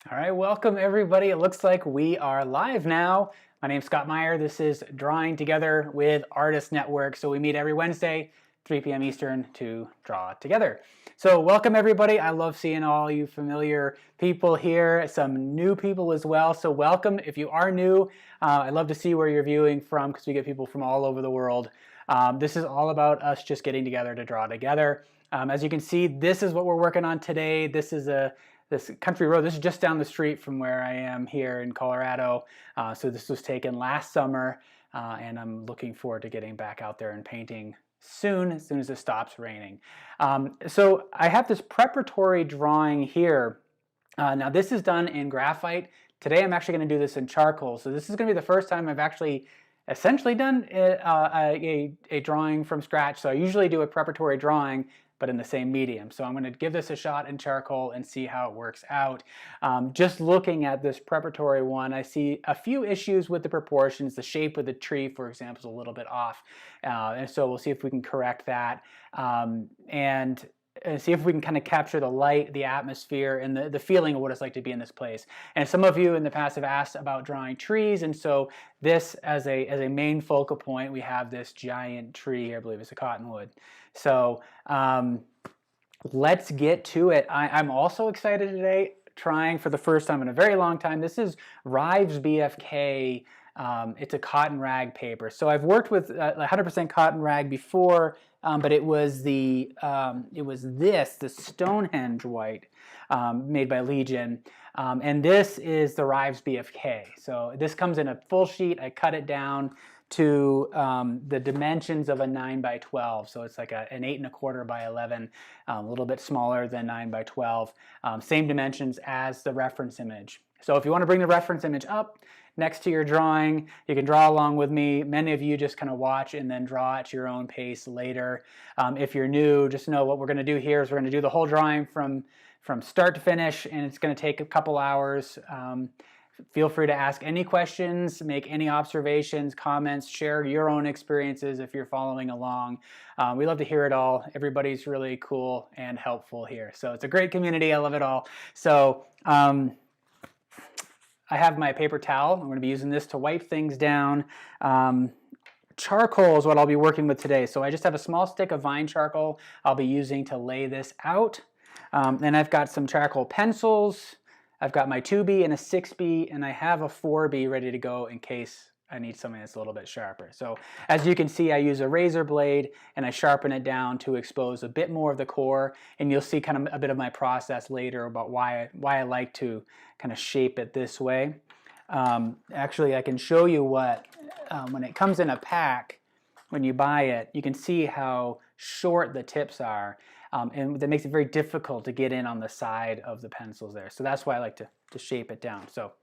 All right, welcome everybody. It looks like we are live now. My name's Scott Maier. This is Drawing Together with Artist Network. So we meet every Wednesday, 3 p.m. Eastern to draw together. So welcome everybody. I love seeing all you familiar people here, some new people as well. So welcome. If you are new, I'd love to see where you're viewing from because we get people from all over the world. This is all about us just getting together to draw together. As you can see, this is what we're working on today. This country road. This is just down the street from where I am here in Colorado. So this was taken last summer, and I'm looking forward to getting back out there and painting soon, as soon as it stops raining. So I have this preparatory drawing here. Now this is done in graphite. Today I'm actually going to do this in charcoal. So this is going to be the first time I've actually essentially done a drawing from scratch. So I usually do a preparatory drawing, but in the same medium. So I'm going to give this a shot in charcoal and see how it works out. Just looking at this preparatory one, I see a few issues with the proportions. The shape of the tree, for example, is a little bit off. And so we'll see if we can correct that. And see if we can kind of capture the light, the atmosphere, and the feeling of what it's like to be in this place. And some of you in the past have asked about drawing trees, and so this as a main focal point, we have this giant tree here. I believe it's a cottonwood. So let's get to it. I'm also excited today, trying for the first time in a very long time. This is Rives BFK. It's a cotton rag paper. So I've worked with 100% cotton rag before, but it was the Stonehenge white made by Legion, and this is the Rives BFK. So this comes in a full sheet. I cut it down to the dimensions of a 9 by 12. So it's like an 8 1/4 by 11, a little bit smaller than 9 by 12. Same dimensions as the reference image. So if you want to bring the reference image up next to your drawing, you can draw along with me. Many of you just kind of watch and then draw at your own pace later. If you're new, just know what we're going to do here is we're going to do the whole drawing from start to finish, and it's going to take a couple hours. Feel free to ask any questions, make any observations, comments, share your own experiences if you're following along. We love to hear it all. Everybody's really cool and helpful here. So it's a great community. I love it all. So I have my paper towel. I'm going to be using this to wipe things down. Charcoal is what I'll be working with today. So I just have a small stick of vine charcoal I'll be using to lay this out. Then I've got some charcoal pencils. I've got my 2B and a 6B, and I have a 4B ready to go in case I need something that's a little bit sharper. So as you can see, I use a razor blade and I sharpen it down to expose a bit more of the core, and you'll see kind of a bit of my process later about why I like to kind of shape it this way. Actually, I can show you what, when it comes in a pack, when you buy it, you can see how short the tips are. And that makes it very difficult to get in on the side of the pencils there. So that's why I like to shape it down. So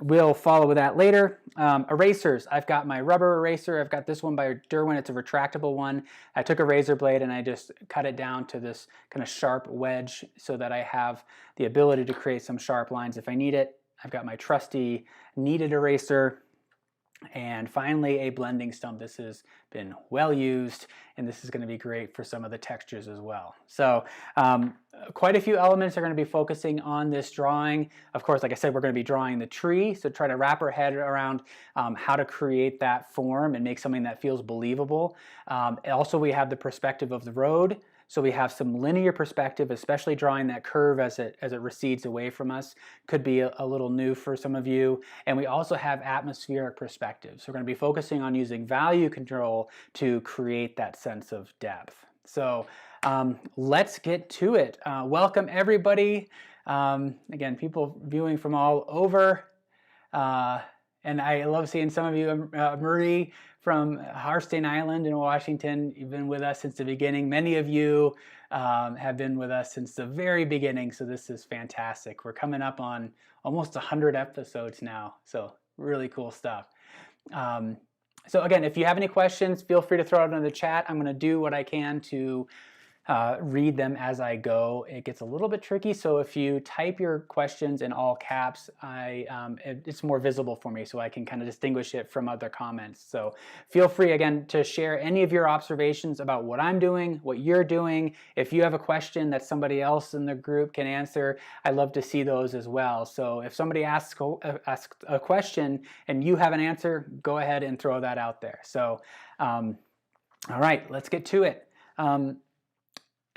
we'll follow with that later. Erasers. I've got my rubber eraser. I've got this one by Derwent. It's a retractable one. I took a razor blade and I just cut it down to this kind of sharp wedge so that I have the ability to create some sharp lines if I need it. I've got my trusty Kneaded eraser. And finally, a blending stump. This has been well used, and this is going to be great for some of the textures as well. So quite a few elements are going to be focusing on this drawing. Of course, like I said, we're going to be drawing the tree, so try to wrap our head around how to create that form and make something that feels believable. Also, we have the perspective of the road. So we have some linear perspective, especially drawing that curve as it recedes away from us. Could be a little new for some of you. And we also have atmospheric perspective. So we're going to be focusing on using value control to create that sense of depth. So let's get to it. Welcome everybody. Again, people viewing from all over. And I love seeing some of you, Marie from Harstain Island in Washington. You've been with us since the beginning. Many of you have been with us since the very beginning, so this is fantastic. We're coming up on almost 100 episodes now, so really cool stuff. So again, if you have any questions, feel free to throw it in the chat. I'm going to do what I can to read them as I go. It gets a little bit tricky, so if you type your questions in all caps, it's more visible for me, so I can kind of distinguish it from other comments. So feel free, again, to share any of your observations about what I'm doing, what you're doing. If you have a question that somebody else in the group can answer, I love to see those as well. So if somebody asks a question and you have an answer, go ahead and throw that out there. So, all right, let's get to it.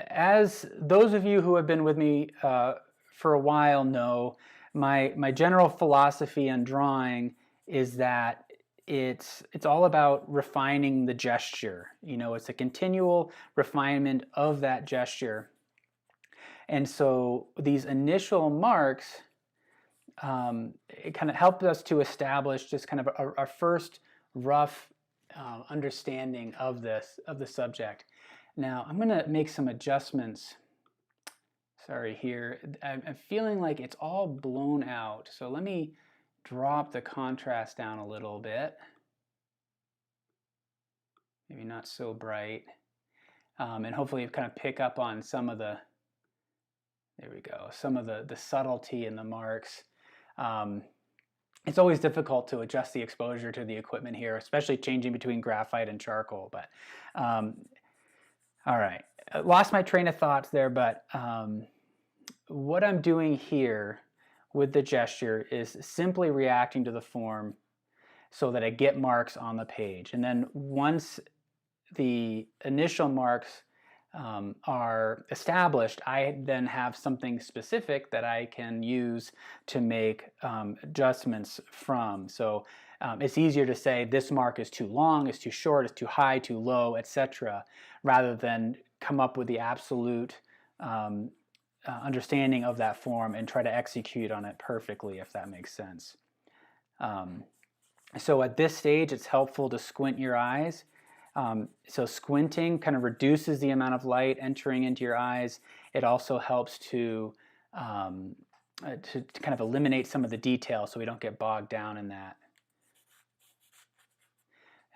As those of you who have been with me for a while know, my general philosophy on drawing is that it's all about refining the gesture. You know, it's a continual refinement of that gesture. And so these initial marks, it kind of helped us to establish just kind of our first rough understanding of the subject. Now I'm going to make some adjustments. Sorry here. I'm feeling like it's all blown out. So let me drop the contrast down a little bit. Maybe not so bright. And hopefully you kind of pick up on some of the, there we go, some of the subtlety in the marks. It's always difficult to adjust the exposure to the equipment here, especially changing between graphite and charcoal. But all right, I lost my train of thoughts there, but what I'm doing here with the gesture is simply reacting to the form so that I get marks on the page. And then once the initial marks are established, I then have something specific that I can use to make adjustments from. So it's easier to say this mark is too long, it's too short, it's too high, too low, etc., rather than come up with the absolute understanding of that form and try to execute on it perfectly, if that makes sense. So at this stage, it's helpful to squint your eyes. So squinting kind of reduces the amount of light entering into your eyes. It also helps to kind of eliminate some of the detail so we don't get bogged down in that.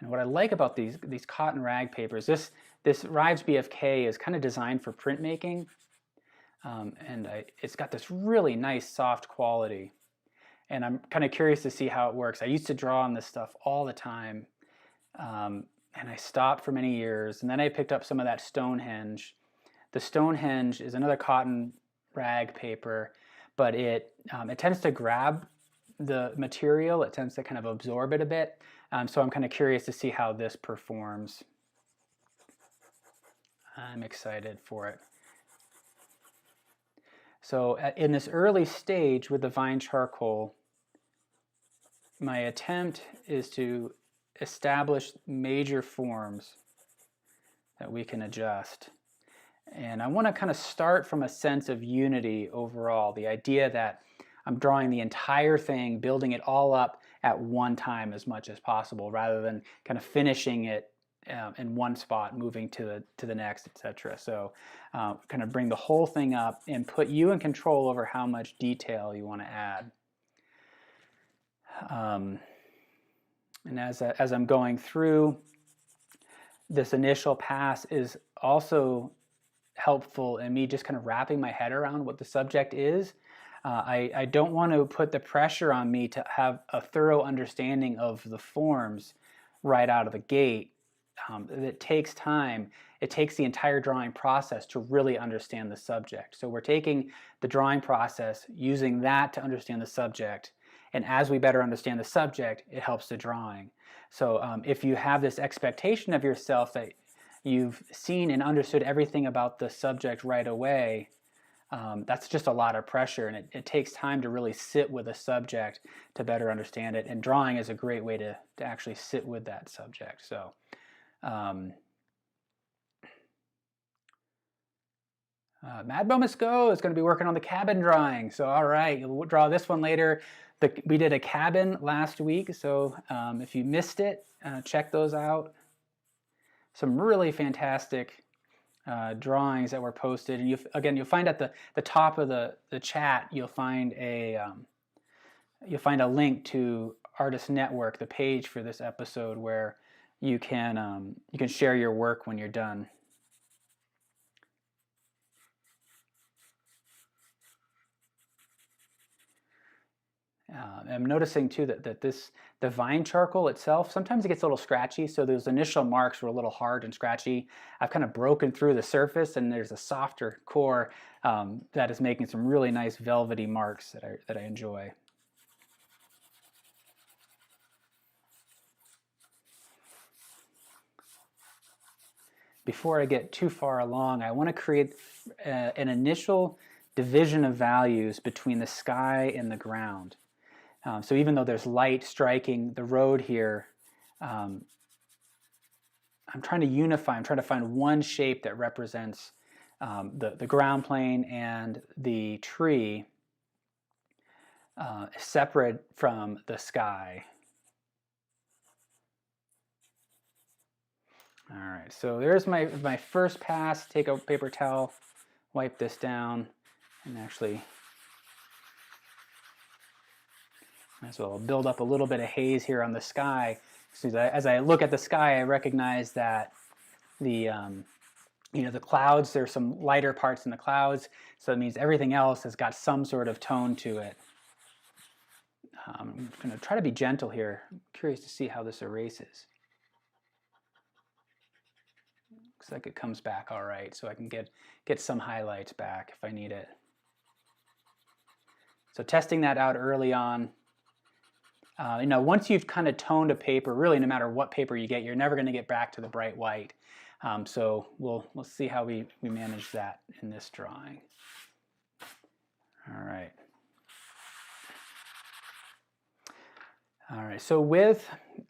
And what I like about these cotton rag papers, this Rives BFK is kind of designed for printmaking, and it's got this really nice soft quality. And I'm kind of curious to see how it works. I used to draw on this stuff all the time, and I stopped for many years. And then I picked up some of that Stonehenge. The Stonehenge is another cotton rag paper, but it tends to grab the material. It tends to kind of absorb it a bit. So I'm kind of curious to see how this performs. I'm excited for it. So in this early stage with the vine charcoal, my attempt is to establish major forms that we can adjust. And I want to kind of start from a sense of unity overall, the idea that I'm drawing the entire thing, building it all up at one time as much as possible, rather than kind of finishing it in one spot, moving to the next, etc. So kind of bring the whole thing up and put you in control over how much detail you want to add. And as I'm going through, this initial pass is also helpful in me just kind of wrapping my head around what the subject is. I don't want to put the pressure on me to have a thorough understanding of the forms right out of the gate. It takes time. It takes the entire drawing process to really understand the subject. So we're taking the drawing process, using that to understand the subject, and as we better understand the subject, it helps the drawing. So if you have this expectation of yourself that you've seen and understood everything about the subject right away, that's just a lot of pressure, and it takes time to really sit with a subject to better understand it, and drawing is a great way to actually sit with that subject. So Mad Bum Go is going to be working on the cabin drawing. So all right, we'll draw this one later. We did a cabin last week, so if you missed it, check those out. Some really fantastic drawings that were posted, and you'll find at the top of the chat, you'll find a link to Artist Network, the page for this episode, where you can share your work when you're done. I'm noticing too that the vine charcoal itself, sometimes it gets a little scratchy, so those initial marks were a little hard and scratchy. I've kind of broken through the surface and there's a softer core that is making some really nice velvety marks that I enjoy. Before I get too far along, I want to create an initial division of values between the sky and the ground. So even though there's light striking the road here, I'm trying to unify, I'm trying to find one shape that represents the ground plane and the tree separate from the sky. All right, so there's my first pass. Take a paper towel, wipe this down, and actually might as well build up a little bit of haze here on the sky. So as I look at the sky, I recognize that the clouds, there's some lighter parts in the clouds, so it means everything else has got some sort of tone to it. I'm going to try to be gentle here. I'm curious to see how this erases. Looks like it comes back all right, so I can get some highlights back if I need it. So testing that out early on. Once you've kind of toned a paper, really no matter what paper you get, you're never going to get back to the bright white. So we'll see how we manage that in this drawing. All right. All right. So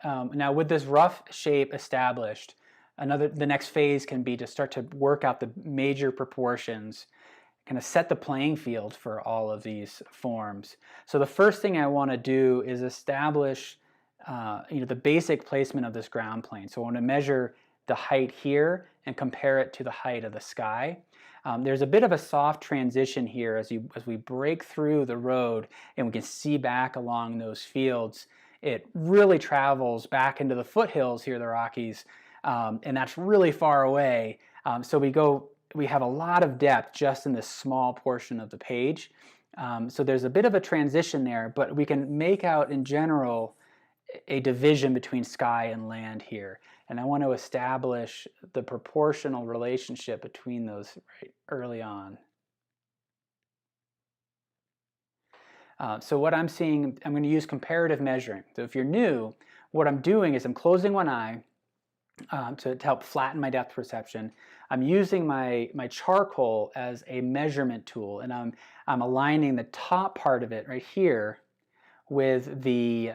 now with this rough shape established, the next phase can be to start to work out the major proportions, kind of set the playing field for all of these forms. So the first thing I want to do is establish the basic placement of this ground plane. So I want to measure the height here and compare it to the height of the sky. There's a bit of a soft transition here as we break through the road and we can see back along those fields. It really travels back into the foothills here, the Rockies, and that's really far away. So we have a lot of depth just in this small portion of the page. So there's a bit of a transition there, but we can make out in general a division between sky and land here. And I want to establish the proportional relationship between those right early on. So what I'm seeing, I'm going to use comparative measuring. So if you're new, what I'm doing is I'm closing one eye to help flatten my depth perception. I'm using my charcoal as a measurement tool, and I'm aligning the top part of it right here with the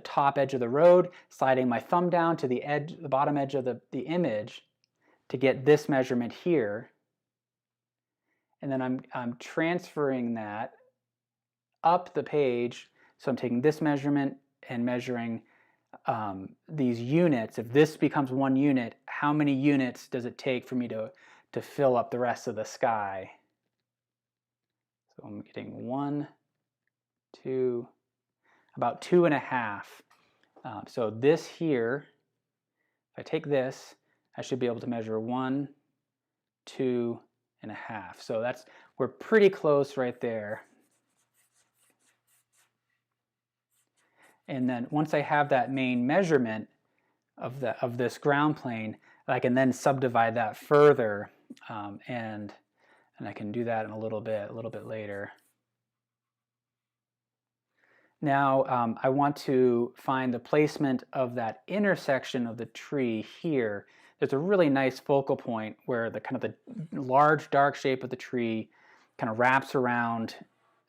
top edge of the road, sliding my thumb down to the bottom edge of the image to get this measurement here, and then I'm transferring that up the page. So I'm taking this measurement and measuring these units. If this becomes 1 unit, how many units does it take for me to fill up the rest of the sky? So I'm getting 1, 2, about 2.5. So this here, if I take this, I should be able to measure 1, 2.5. So we're pretty close right there. And then once I have that main measurement of this ground plane, I can then subdivide that further, and I can do that in a little bit later. Now I want to find the placement of that intersection of the tree here. There's a really nice focal point where the large dark shape of the tree kind of wraps around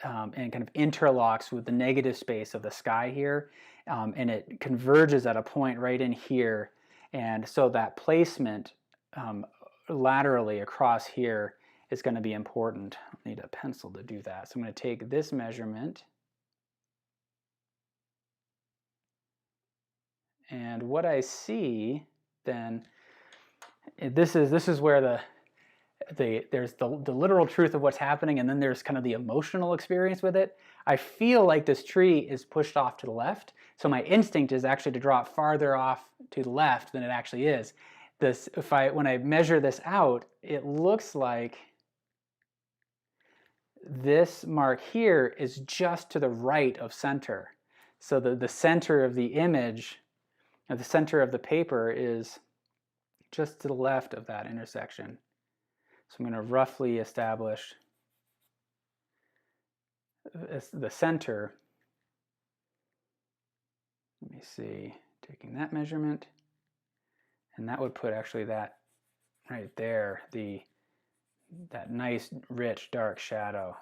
and kind of interlocks with the negative space of the sky here, and it converges at a point right in here. And so that placement laterally across here is going to be important. I need a pencil to do that. So I'm going to take this measurement, and what I see then, this is where there's the literal truth of what's happening, and then there's kind of the emotional experience with it. I feel like this tree is pushed off to the left, so my instinct is actually to draw it farther off to the left than it actually is. When I measure this out, it looks like this mark here is just to the right of center. So the center of the image, or the center of the paper, is just to the left of that intersection. So I'm going to roughly establish the center. Let me see, taking that measurement, and that would put actually that right there, that nice, rich, dark shadow.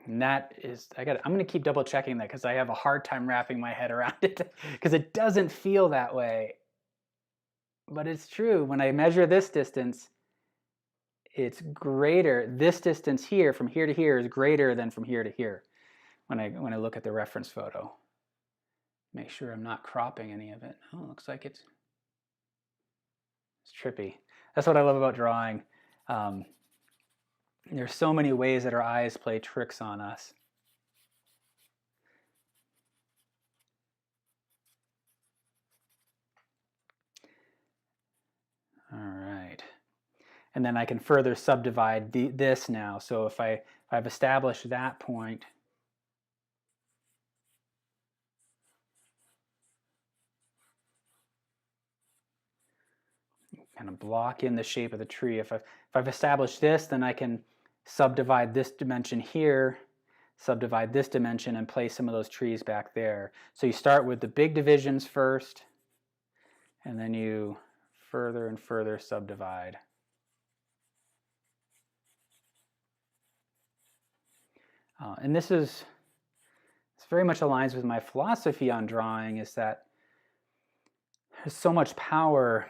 And that is, I'm going to keep double checking that because I have a hard time wrapping my head around it because it doesn't feel that way. But it's true. When I measure this distance, it's greater. This distance here, from here to here, is greater than from here to here when I look at the reference photo. Make sure I'm not cropping any of it. Oh, it looks like it's trippy. That's what I love about drawing. There's so many ways that our eyes play tricks on us. All right. And then I can further subdivide this now. So if I've established that point, kind of block in the shape of the tree. If I've established this, then I can subdivide this dimension here, subdivide this dimension, and place some of those trees back there. So you start with the big divisions first, and then you further and further subdivide. And this very much aligns with my philosophy on drawing, is that there's so much power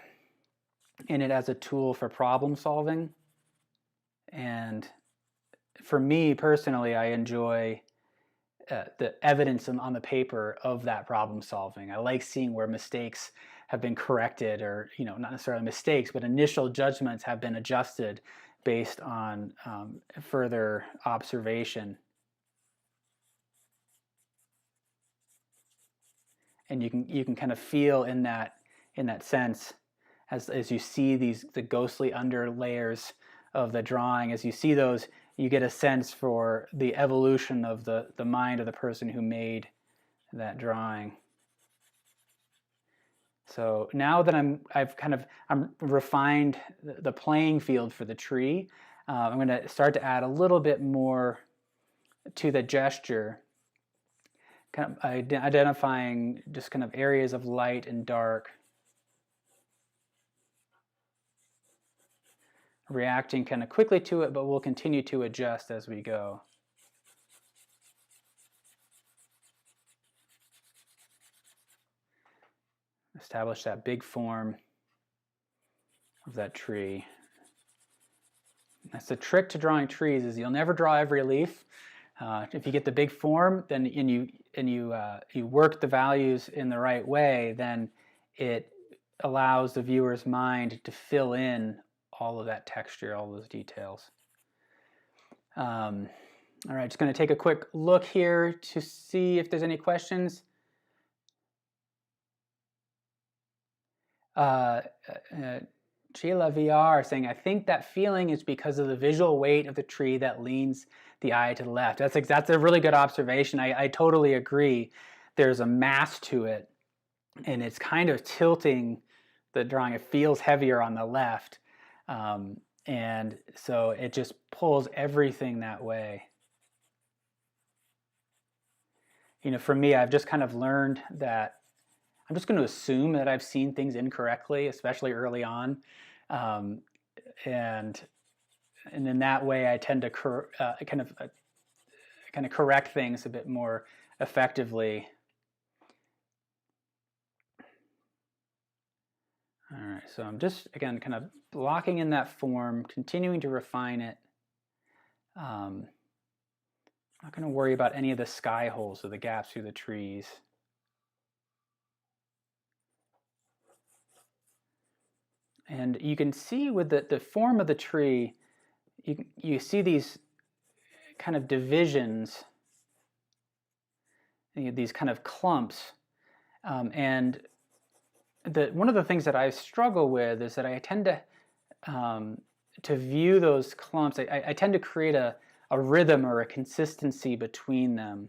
in it as a tool for problem solving. And for me personally, I enjoy the evidence on the paper of that problem solving. I like seeing where mistakes have been corrected, or not necessarily mistakes, but initial judgments have been adjusted based on further observation. And you can kind of feel in that sense as you see the ghostly underlayers of the drawing. As you see those, you get a sense for the evolution of the mind of the person who made that drawing. So now that I'm refined the playing field for the tree, I'm going to start to add a little bit more to the gesture, kind of identifying just kind of areas of light and dark, reacting kind of quickly to it, but we'll continue to adjust as we go. Establish that big form of that tree. That's the trick to drawing trees, is you'll never draw every leaf. If you get the big form, then you work the values in the right way, then it allows the viewer's mind to fill in all of that texture, all those details. All right, just going to take a quick look here to see if there's any questions. Sheila VR saying, I think that feeling is because of the visual weight of the tree that leans the eye to the left. That's a really good observation. I totally agree. There's a mass to it, and it's kind of tilting the drawing. It feels heavier on the left, and so it just pulls everything that way. For me, I've just kind of learned that I'm just going to assume that I've seen things incorrectly, especially early on, and in that way, I tend to kind of correct things a bit more effectively. All right, so I'm just again kind of blocking in that form, continuing to refine it. I'm not going to worry about any of the sky holes or the gaps through the trees. And you can see with the form of the tree, you see these kind of divisions, these kind of clumps. And one of the things that I struggle with is that I tend to to view those clumps, I tend to create a rhythm or a consistency between them.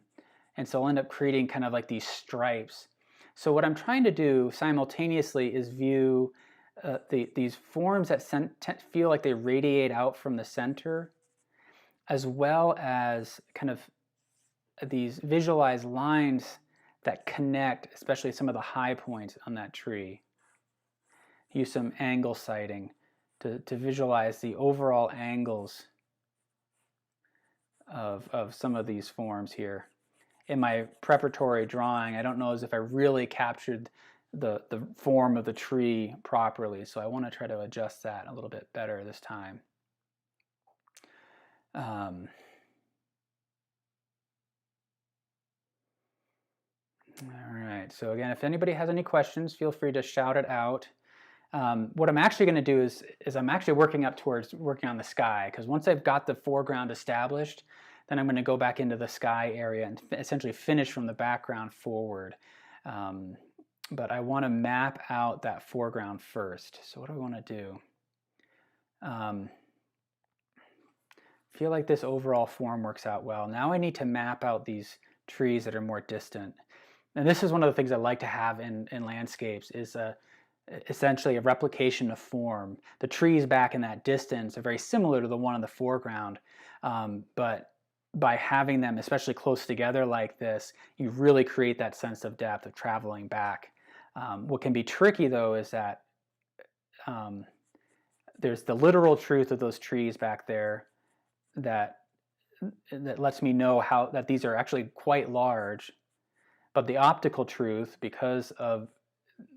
And so I'll end up creating kind of like these stripes. So what I'm trying to do simultaneously is view these forms that feel like they radiate out from the center, as well as kind of these visualized lines that connect, especially some of the high points on that tree. Use some angle sighting to visualize the overall angles of some of these forms here. In my preparatory drawing, I don't know as if I really captured the form of the tree properly, so I want to try to adjust that a little bit better this time. All right, so again, if anybody has any questions, feel free to shout it out. What I'm actually going to do is I'm actually working up towards working on the sky, because once I've got the foreground established, then I'm going to go back into the sky area and essentially finish from the background forward. But I want to map out that foreground first. So what do I want to do? Feel like this overall form works out well. Now I need to map out these trees that are more distant. And this is one of the things I like to have in landscapes, is essentially a replication of form. The trees back in that distance are very similar to the one in the foreground, but by having them especially close together like this, you really create that sense of depth of traveling back. What can be tricky though is that there's the literal truth of those trees back there that lets me know that these are actually quite large, but the optical truth, because of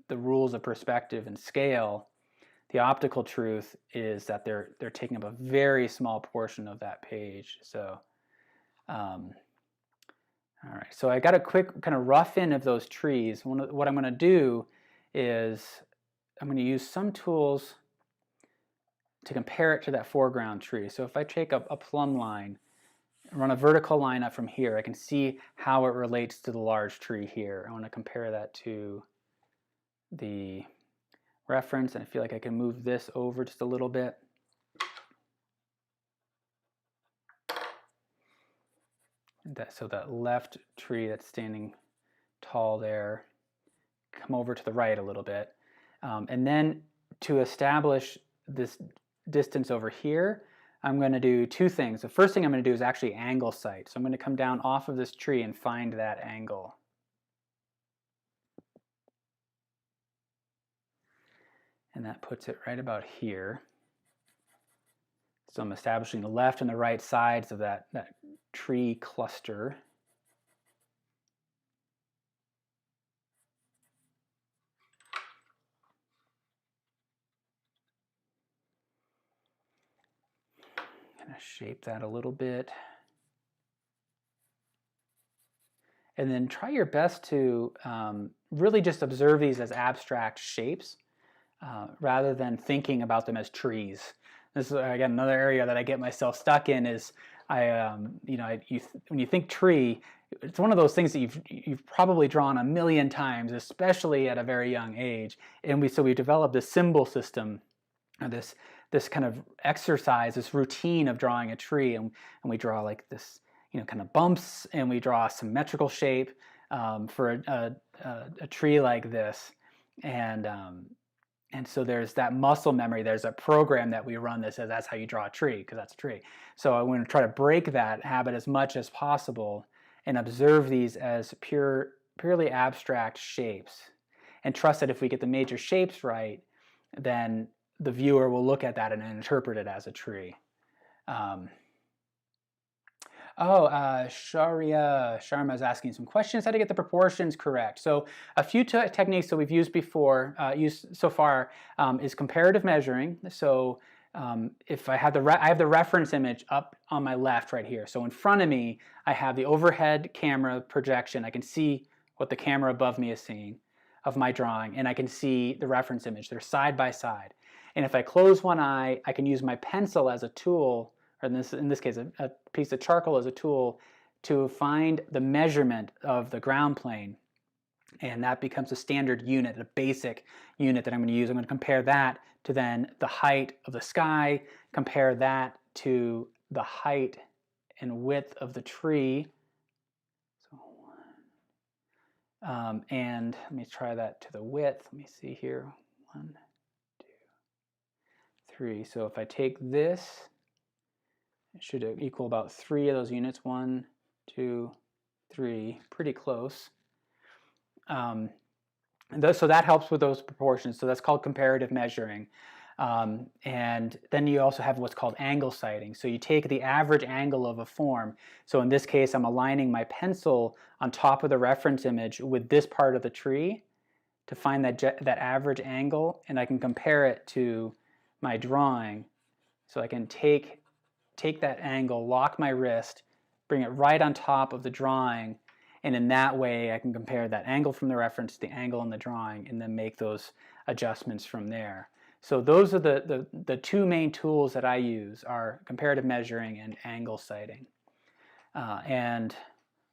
the rules of perspective and scale, the optical truth is that they're taking up a very small portion of that page. So all right, so I got a quick kind of rough in of those trees. What I'm going to do is I'm going to use some tools to compare it to that foreground tree. So if I take a plumb line, run a vertical line up from here, I can see how it relates to the large tree here. I want to compare that to the reference, and I feel like I can move this over just a little bit. So that left tree that's standing tall there, come over to the right a little bit. And then to establish this distance over here, I'm going to do two things. The first thing I'm going to do is actually angle sight. So I'm going to come down off of this tree and find that angle. And that puts it right about here. So I'm establishing the left and the right sides of that tree cluster. Kind of shape that a little bit. And then try your best to really just observe these as abstract shapes rather than thinking about them as trees. This is, again, another area that I get myself stuck in is when you think tree, it's one of those things that you've probably drawn a million times, especially at a very young age. And we developed this symbol system, or this kind of exercise, this routine of drawing a tree, and we draw like this, kind of bumps, and we draw a symmetrical shape for a tree like this, and so there's that muscle memory. There's a program that we run that says that's how you draw a tree, because that's a tree. So I want to try to break that habit as much as possible and observe these as purely abstract shapes, and trust that if we get the major shapes right, then the viewer will look at that and interpret it as a tree. Sharma is asking some questions. How to get the proportions correct? So a few techniques that we've used so far is comparative measuring. So if I have the reference image up on my left right here. So in front of me, I have the overhead camera projection. I can see what the camera above me is seeing of my drawing, and I can see the reference image. They're side by side. And if I close one eye, I can use my pencil as a tool, or in this case, a piece of charcoal as a tool to find the measurement of the ground plane. And that becomes a standard unit, a basic unit that I'm going to use. I'm going to compare that to then the height of the sky, compare that to the height and width of the tree. And let me try that to the width. Let me see here. 1, 2, 3. So if I take this, it should equal about 3 of those units. 1, 2, 3. Pretty close. So that helps with those proportions. So that's called comparative measuring. And then you also have what's called angle sighting. So you take the average angle of a form. So in this case, I'm aligning my pencil on top of the reference image with this part of the tree to find that average angle, and I can compare it to my drawing. So I can take that angle, lock my wrist, bring it right on top of the drawing, and in that way I can compare that angle from the reference to the angle in the drawing and then make those adjustments from there. So those are the two main tools that I use, are comparative measuring and angle sighting. And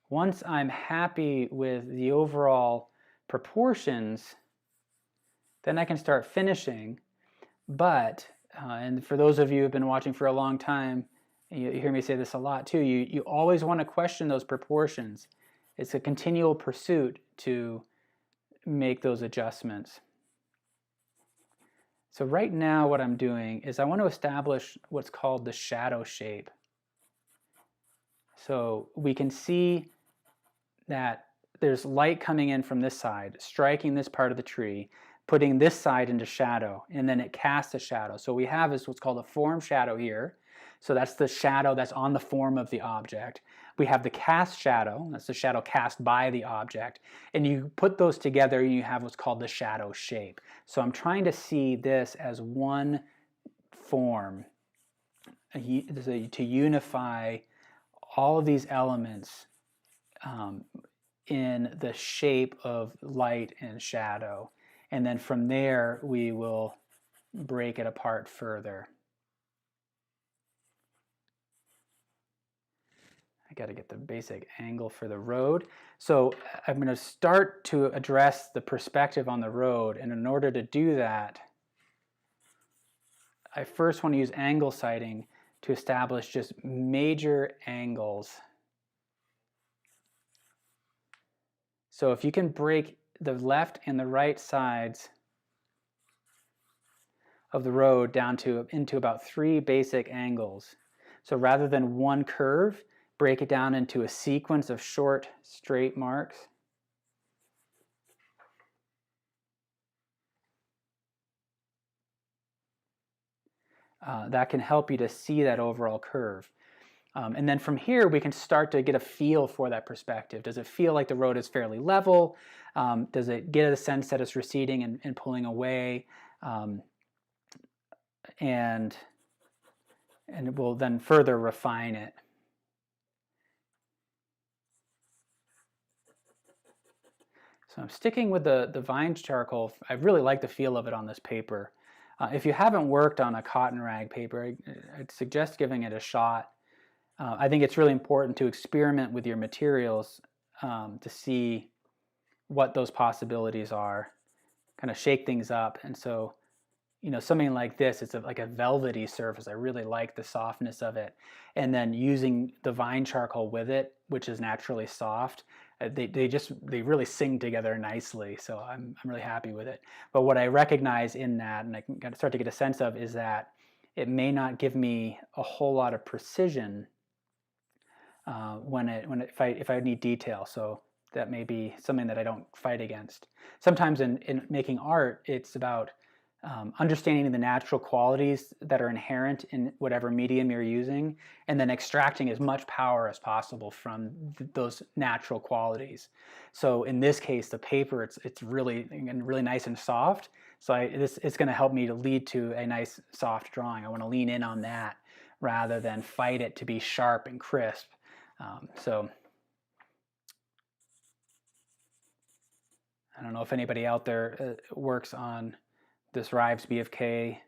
once I'm happy with the overall proportions, then I can start finishing. But, and for those of you who have been watching for a long time, you hear me say this a lot too, you always want to question those proportions. It's a continual pursuit to make those adjustments. So right now what I'm doing is I want to establish what's called the shadow shape. So we can see that there's light coming in from this side, striking this part of the tree, putting this side into shadow, and then it casts a shadow. So we have what's called a form shadow here. So that's the shadow that's on the form of the object. We have the cast shadow, that's the shadow cast by the object, and you put those together and you have what's called the shadow shape. So I'm trying to see this as one form, to unify all of these elements in the shape of light and shadow. And then from there we will break it apart further. I got to get the basic angle for the road. So I'm going to start to address the perspective on the road, and in order to do that, I first want to use angle sighting to establish just major angles. So if you can break the left and the right sides of the road down into about 3 basic angles. So rather than one curve, break it down into a sequence of short, straight marks. That can help you to see that overall curve. And then from here, we can start to get a feel for that perspective. Does it feel like the road is fairly level? Does it get a sense that it's receding and pulling away? And it will then further refine it. So I'm sticking with the vine charcoal. I really like the feel of it on this paper. If you haven't worked on a cotton rag paper, I'd suggest giving it a shot. I think it's really important to experiment with your materials to see what those possibilities are, kind of shake things up. And so, you know, something like this, it's like a velvety surface. I really like the softness of it. And then using the vine charcoal with it, which is naturally soft, they really sing together nicely. So I'm really happy with it. But what I recognize in that, and I can start to get a sense of, is that it may not give me a whole lot of precision if I need detail. So that may be something that I don't fight against. Sometimes in making art, it's about understanding the natural qualities that are inherent in whatever medium you're using, and then extracting as much power as possible from those natural qualities. So in this case, the paper, it's really nice and soft. So it's going to help me to lead to a nice soft drawing. I want to lean in on that rather than fight it to be sharp and crisp. So I don't know if anybody out there works on this Rives BFK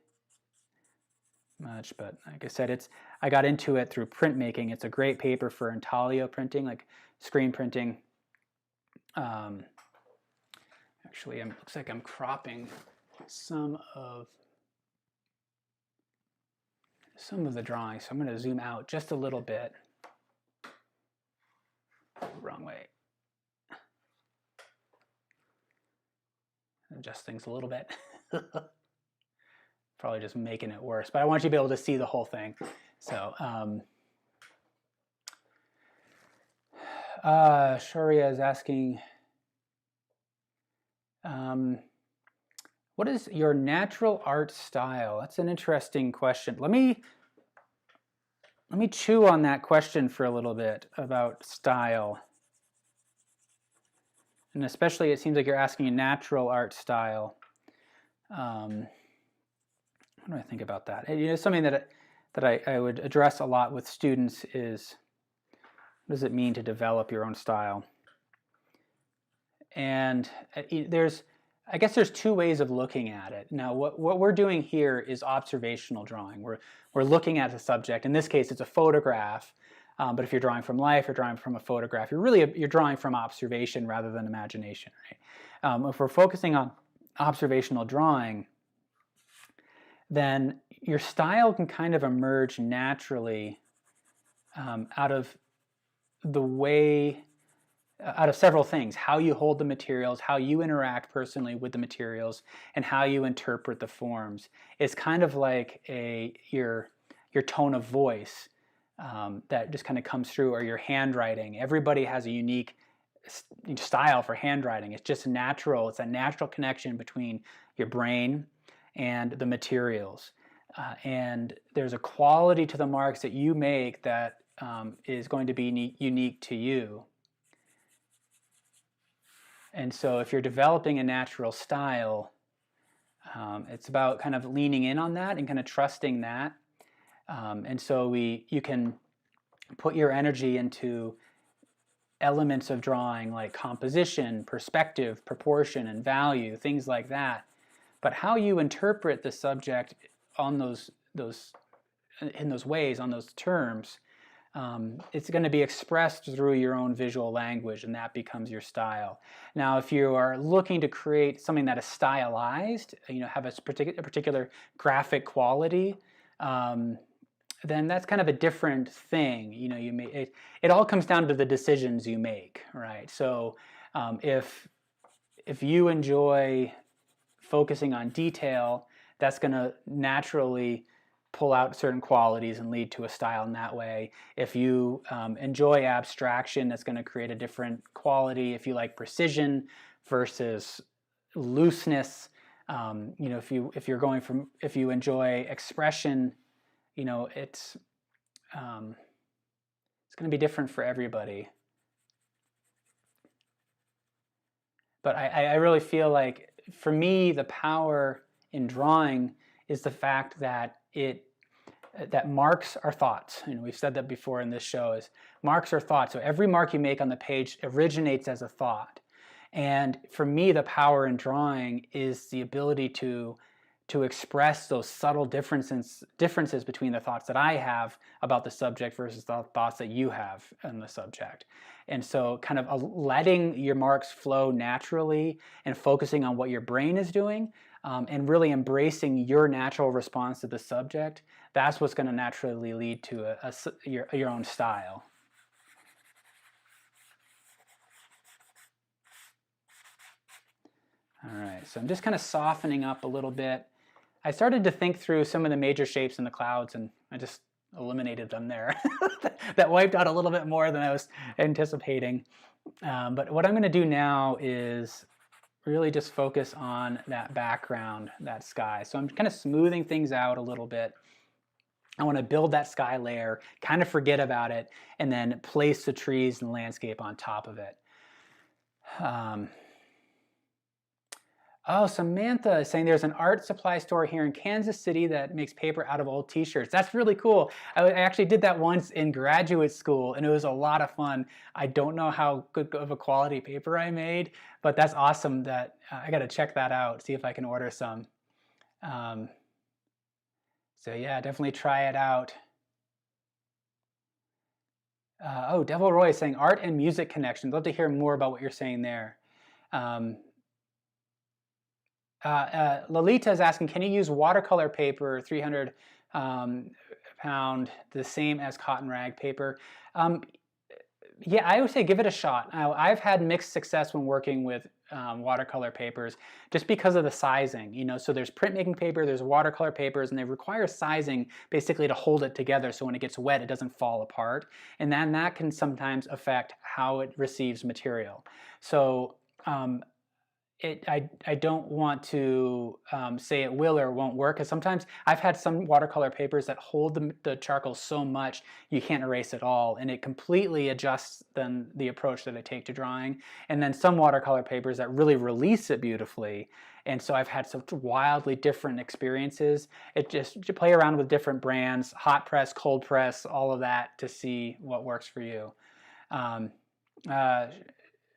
much, but like I said, I got into it through printmaking. It's a great paper for intaglio printing, like screen printing. Actually, it looks like I'm cropping some of the drawing, so I'm going to zoom out just a little bit. Wrong way. Adjust things a little bit. Probably just making it worse, but I want you to be able to see the whole thing. So, Shoria is asking, what is your natural art style? That's an interesting question. Let me chew on that question for a little bit about style. And especially, it seems like you're asking a natural art style. What do I think about that? You know, something that I would address a lot with students is, what does it mean to develop your own style? And I guess there's two ways of looking at it. Now, what we're doing here is observational drawing. We're looking at the subject. In this case, it's a photograph. But if you're drawing from life, you're drawing from a photograph. You're drawing from observation rather than imagination. Right? If we're focusing on observational drawing, then your style can kind of emerge naturally out of several things: how you hold the materials, how you interact personally with the materials, and how you interpret the forms. It's kind of like your tone of voice that just kind of comes through, or your handwriting. Everybody has a unique style for handwriting. It's just natural. It's a natural connection between your brain and the materials. And there's a quality to the marks that you make that is going to be unique to you. And so if you're developing a natural style, it's about kind of leaning in on that and kind of trusting that. And so you can put your energy into elements of drawing like composition, perspective, proportion, and value, things like that. But how you interpret the subject on in those ways, on those terms, it's going to be expressed through your own visual language, and that becomes your style. Now, if you are looking to create something that is stylized, have a particular graphic quality, then that's kind of a different thing. It all comes down to the decisions you make, right? So if you enjoy focusing on detail, that's going to naturally pull out certain qualities and lead to a style in that way. If you enjoy abstraction, that's going to create a different quality. If you like precision versus looseness, if you enjoy expression, it's going to be different for everybody. But I really feel like, for me, the power in drawing is the fact that that marks are thoughts. We've said that before in this show, is marks are thoughts. So every mark you make on the page originates as a thought. And for me, the power in drawing is the ability to express those subtle differences between the thoughts that I have about the subject versus the thoughts that you have on the subject. And so kind of letting your marks flow naturally and focusing on what your brain is doing, and really embracing your natural response to the subject, that's what's going to naturally lead to your own style. All right, so I'm just kind of softening up a little bit. I started to think through some of the major shapes in the clouds, and I just eliminated them there. That wiped out a little bit more than I was anticipating. But what I'm going to do now is really just focus on that background, that sky. So I'm kind of smoothing things out a little bit. I want to build that sky layer, kind of forget about it, and then place the trees and landscape on top of it. Oh, Samantha is saying there's an art supply store here in Kansas City that makes paper out of old t-shirts. That's really cool. I actually did that once in graduate school, and it was a lot of fun. I don't know how good of a quality paper I made, but that's awesome. That I got to check that out, see if I can order some. So yeah, definitely try it out. Devil Roy is saying art and music connections. Love to hear more about what you're saying there. Lolita is asking, can you use watercolor paper, 300 pound, the same as cotton rag paper? Yeah, I would say give it a shot. I've had mixed success when working with watercolor papers just because of the sizing. You know, so there's printmaking paper, there's watercolor papers, and they require sizing basically to hold it together so when it gets wet, it doesn't fall apart. And then that can sometimes affect how it receives material. So I don't want to say it will or won't work, because sometimes I've had some watercolor papers that hold the charcoal so much you can't erase it all, and it completely adjusts then the approach that I take to drawing. And then some watercolor papers that really release it beautifully, and so I've had such wildly different experiences. It just, you play around with different brands, hot press, cold press, all of that to see what works for you.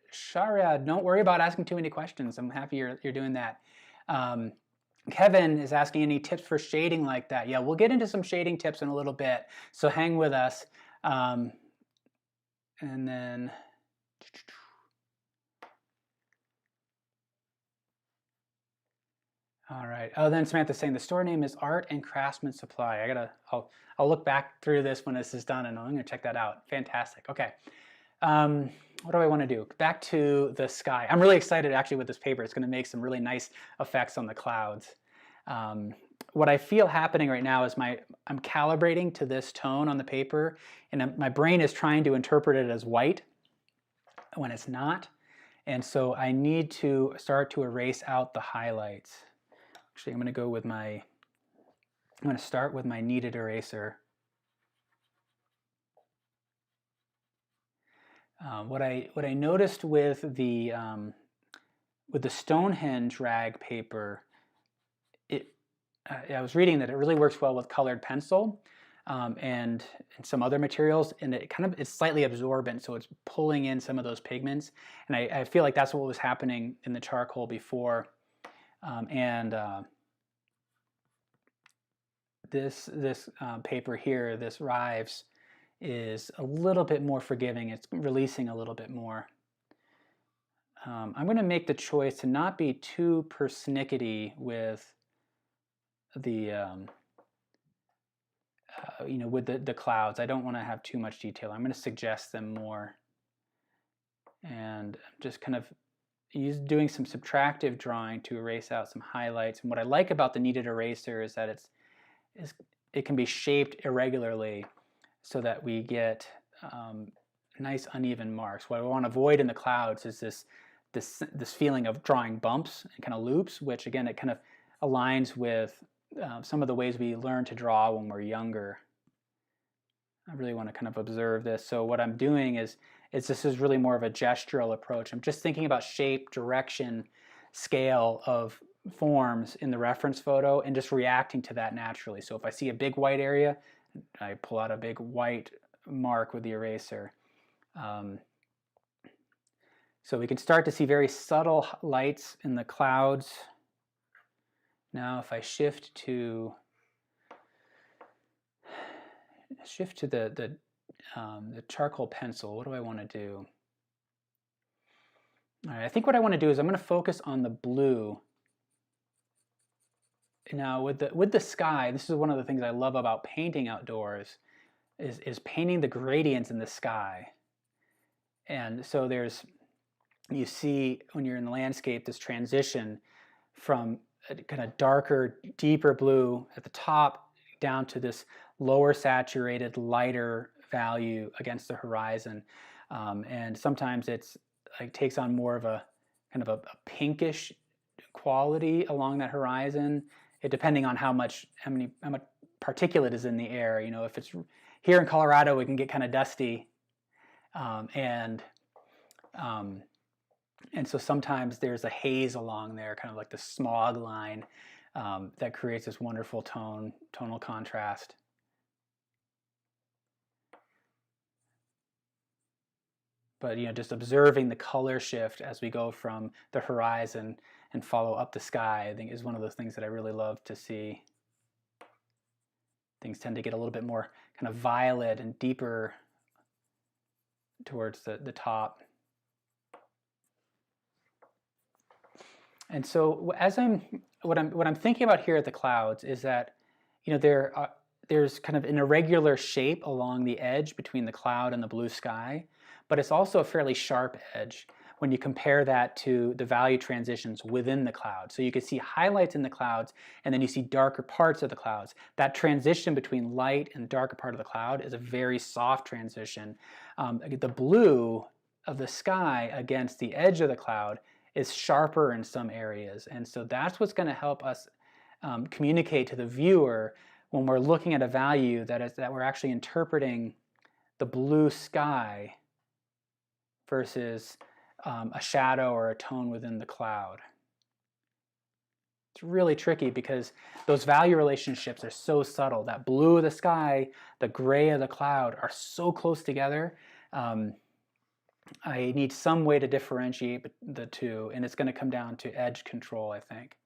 Sharia, don't worry about asking too many questions. I'm happy you're doing that. Kevin is asking any tips for shading like that. Yeah, we'll get into some shading tips in a little bit, so hang with us. And then, all right. Oh, then Samantha's saying the store name is Art and Craftsman Supply. I'll look back through this when this is done, and I'm gonna check that out. Fantastic. Okay. What do I want to do? Back to the sky. I'm really excited actually with this paper. It's going to make some really nice effects on the clouds. What I feel happening right now is I'm calibrating to this tone on the paper, and my brain is trying to interpret it as white when it's not. And so I need to start to erase out the highlights. Actually, I'm going to start with my kneaded eraser. What I noticed with the Stonehenge rag paper, I was reading that it really works well with colored pencil and some other materials, and it's slightly absorbent, so it's pulling in some of those pigments. And I feel like that's what was happening in the charcoal before. This paper here, this Rives, is a little bit more forgiving. It's releasing a little bit more. I'm going to make the choice to not be too persnickety with the with the clouds. I don't want to have too much detail. I'm going to suggest them more, and just kind of doing some subtractive drawing to erase out some highlights. And what I like about the kneaded eraser is that it can be shaped irregularly, so that we get nice uneven marks. What I want to avoid in the clouds is this feeling of drawing bumps and kind of loops, which again, it kind of aligns with some of the ways we learn to draw when we're younger. I really want to kind of observe this. So what I'm doing is this is really more of a gestural approach. I'm just thinking about shape, direction, scale of forms in the reference photo and just reacting to that naturally. So if I see a big white area, I pull out a big white mark with the eraser. So we can start to see very subtle lights in the clouds. Now if I shift to the charcoal pencil, what do I want to do? All right, I think what I want to do is I'm going to focus on the blue. Now with the sky, this is one of the things I love about painting outdoors, is painting the gradients in the sky. And so you see when you're in the landscape this transition from a kind of darker, deeper blue at the top down to this lower saturated, lighter value against the horizon. And sometimes it's like takes on more of a kind of a pinkish quality along that horizon. Depending on how much particulate is in the air. You know, if it's here in Colorado, it can get kind of dusty, and so sometimes there's a haze along there, kind of like the smog line, that creates this wonderful tonal contrast. But just observing the color shift as we go from the horizon and follow up the sky, I think is one of those things that I really love to see. Things tend to get a little bit more kind of violet and deeper towards the top. And so what I'm thinking about here at the clouds is that, you know, there's kind of an irregular shape along the edge between the cloud and the blue sky, but it's also a fairly sharp edge when you compare that to the value transitions within the cloud. So you can see highlights in the clouds, and then you see darker parts of the clouds. That transition between light and darker part of the cloud is a very soft transition. The blue of the sky against the edge of the cloud is sharper in some areas. And so that's what's going to help us communicate to the viewer when we're looking at a value that we're actually interpreting the blue sky versus a shadow or a tone within the cloud. It's really tricky because those value relationships are so subtle. That blue of the sky, the gray of the cloud are so close together. I need some way to differentiate the two, and it's going to come down to edge control, I think.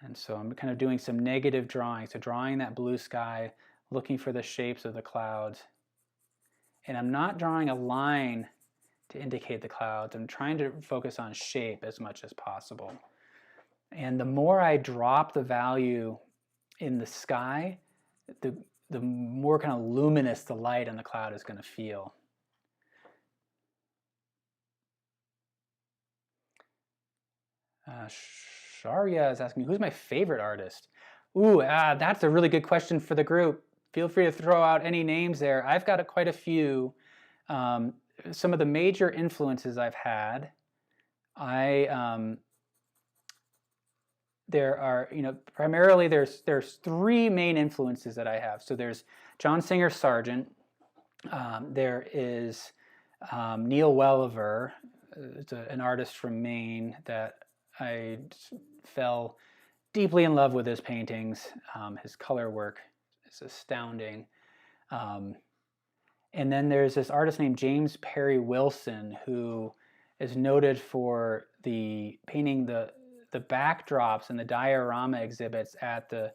And so I'm kind of doing some negative drawing. So drawing that blue sky, looking for the shapes of the clouds. And I'm not drawing a line to indicate the clouds. I'm trying to focus on shape as much as possible. And the more I drop the value in the sky, the more kind of luminous the light on the cloud is going to feel. Sharia is asking, who's my favorite artist? Ooh, that's a really good question for the group. Feel free to throw out any names there. I've got quite a few. Some of the major influences I've had, there are, you know, primarily there's three main influences that I have. So there's John Singer Sargent. There is Neil Welliver. It's an artist from Maine that I fell deeply in love with his paintings. His color work is astounding. And then there's this artist named James Perry Wilson, who is noted for painting the backdrops and the diorama exhibits at the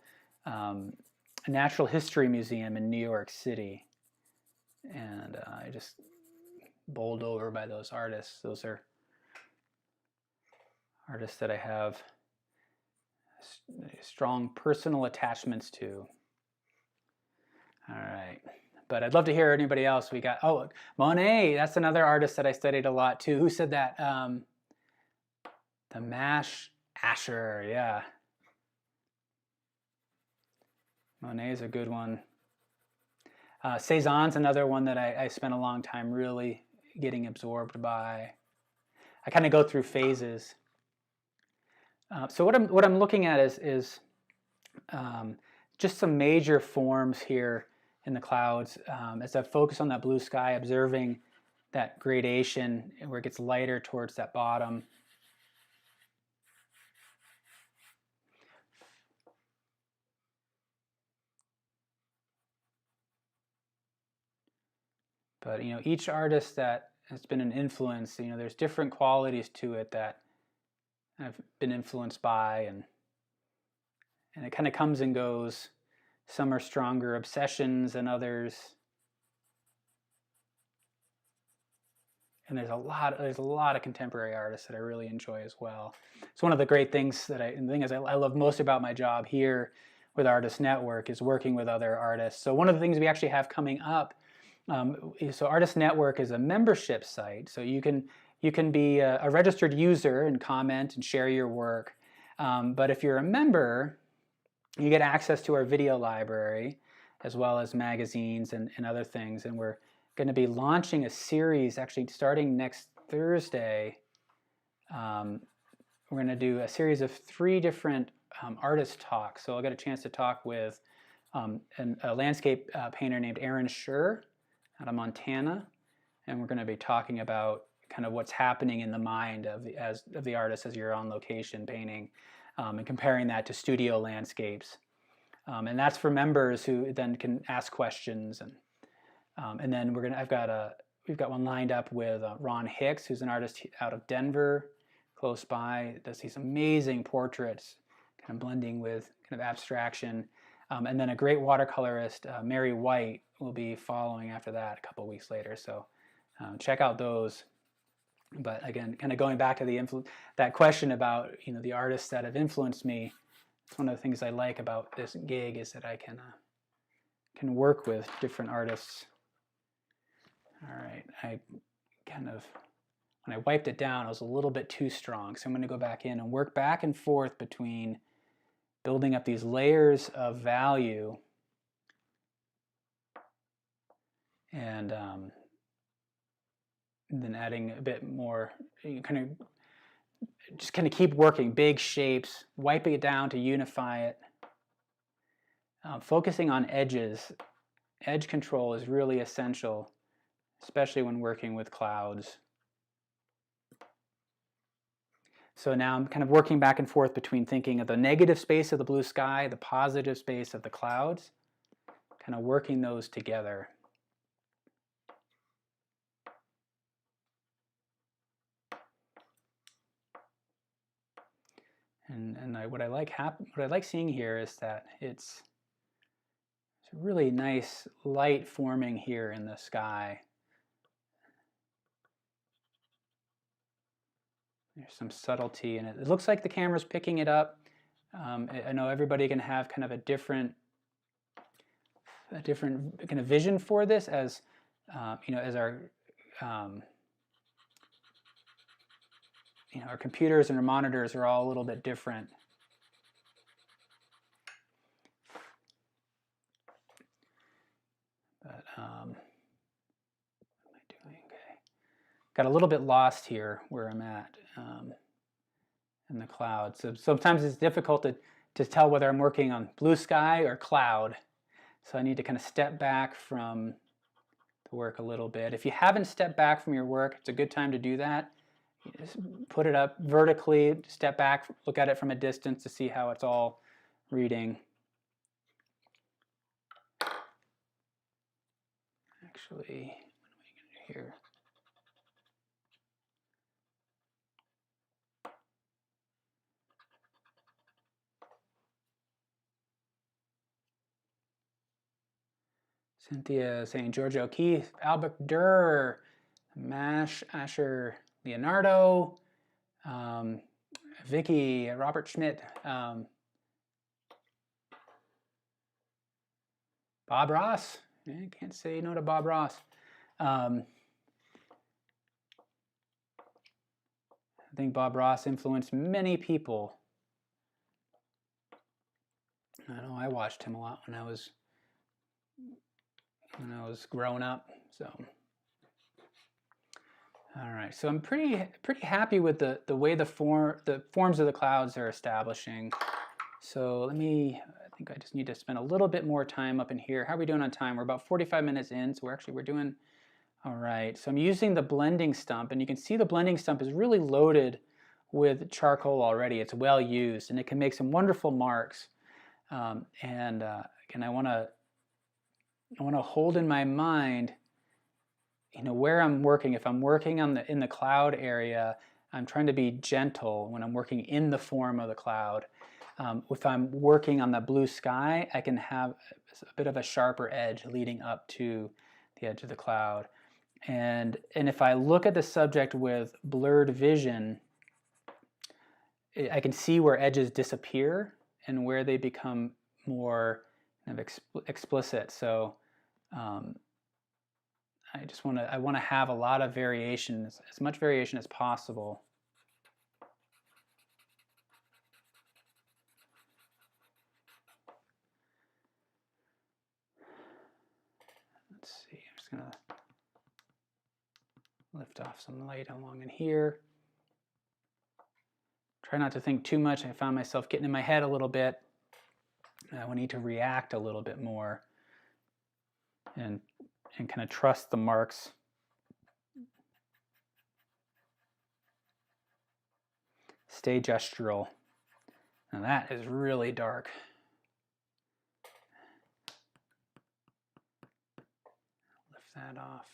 Natural History Museum in New York City. And I just bowled over by those artists. Those are artists that I have strong personal attachments to. All right. But I'd love to hear anybody else. We got, oh, Monet. That's another artist that I studied a lot too. Who said that? The Mash Asher, yeah. Monet is a good one. Cezanne's another one that I spent a long time really getting absorbed by. I kind of go through phases. So what I'm looking at is just some major forms here in the clouds. As I focus on that blue sky, observing that gradation where it gets lighter towards that bottom. But, you know, each artist that has been an influence, you know, there's different qualities to it that I've been influenced by, and it kind of comes and goes. Some are stronger obsessions than others. And there's a lot of contemporary artists that I really enjoy as well. It's one of the great things that the thing is I love most about my job here with Artist Network is working with other artists. So one of the things we actually have coming up, so Artist Network is a membership site. So you can be a registered user and comment and share your work. But if you're a member, you get access to our video library as well as magazines and other things. And we're going to be launching a series actually starting next Thursday. We're going to do a series of 3 different artist talks. So I'll get a chance to talk with a landscape painter named Aaron Schur out of Montana. And we're going to be talking about kind of what's happening in the mind of the artist as you're on location painting, and comparing that to studio landscapes. And that's for members who then can ask questions. And then we've got one lined up with Ron Hicks, who's an artist out of Denver, close by. Does these amazing portraits, kind of blending with kind of abstraction. And then a great watercolorist, Mary White, will be following after that a couple weeks later. So check out those. But again, kind of going back to that question about the artists that have influenced me. It's one of the things I like about this gig is that I can work with different artists. All right, when I wiped it down, it was a little bit too strong. So I'm going to go back in and work back and forth between building up these layers of value and then adding a bit more, kind of keep working big shapes, wiping it down to unify it. Focusing on edges. Edge control is really essential, especially when working with clouds. So now I'm kind of working back and forth between thinking of the negative space of the blue sky, the positive space of the clouds, kind of working those together. And what I like seeing here is that it's a really nice light forming here in the sky. There's some subtlety in it. It looks like the camera's picking it up. I know everybody can have kind of a different kind of vision for this as as our computers and our monitors are all a little bit different. But what am I doing? Okay, got a little bit lost here where I'm at in the cloud. So sometimes it's difficult to tell whether I'm working on blue sky or cloud. So I need to kind of step back from the work a little bit. If you haven't stepped back from your work, it's a good time to do that. You just put it up vertically, step back, look at it from a distance to see how it's all reading. Actually, what am I going to do here? Cynthia saying Georgia O'Keeffe, Albert Durr, Mash, Asher, Leonardo, Vicky, Robert Schmidt, Bob Ross. I can't say no to Bob Ross. I think Bob Ross influenced many people. I know I watched him a lot when I was growing up. So, all right. So I'm pretty happy with the way the forms of the clouds are establishing. So I think I just need to spend a little bit more time up in here. How are we doing on time? We're about 45 minutes in, so we're doing all right. So I'm using the blending stump, and you can see the blending stump is really loaded with charcoal already. It's well used, and it can make some wonderful marks. Again, I want to hold in my mind, where I'm working. If I'm working in the cloud area, I'm trying to be gentle when I'm working in the form of the cloud. If I'm working on the blue sky, I can have a bit of a sharper edge leading up to the edge of the cloud. And if I look at the subject with blurred vision, I can see where edges disappear and where they become more kind of explicit. So I want to have a lot of variation, as much variation as possible. Let's see, I'm just going to lift off some light along in here. Try not to think too much. I found myself getting in my head a little bit. I need to react a little bit more and kind of trust the marks. Stay gestural. Now that is really dark. Lift that off.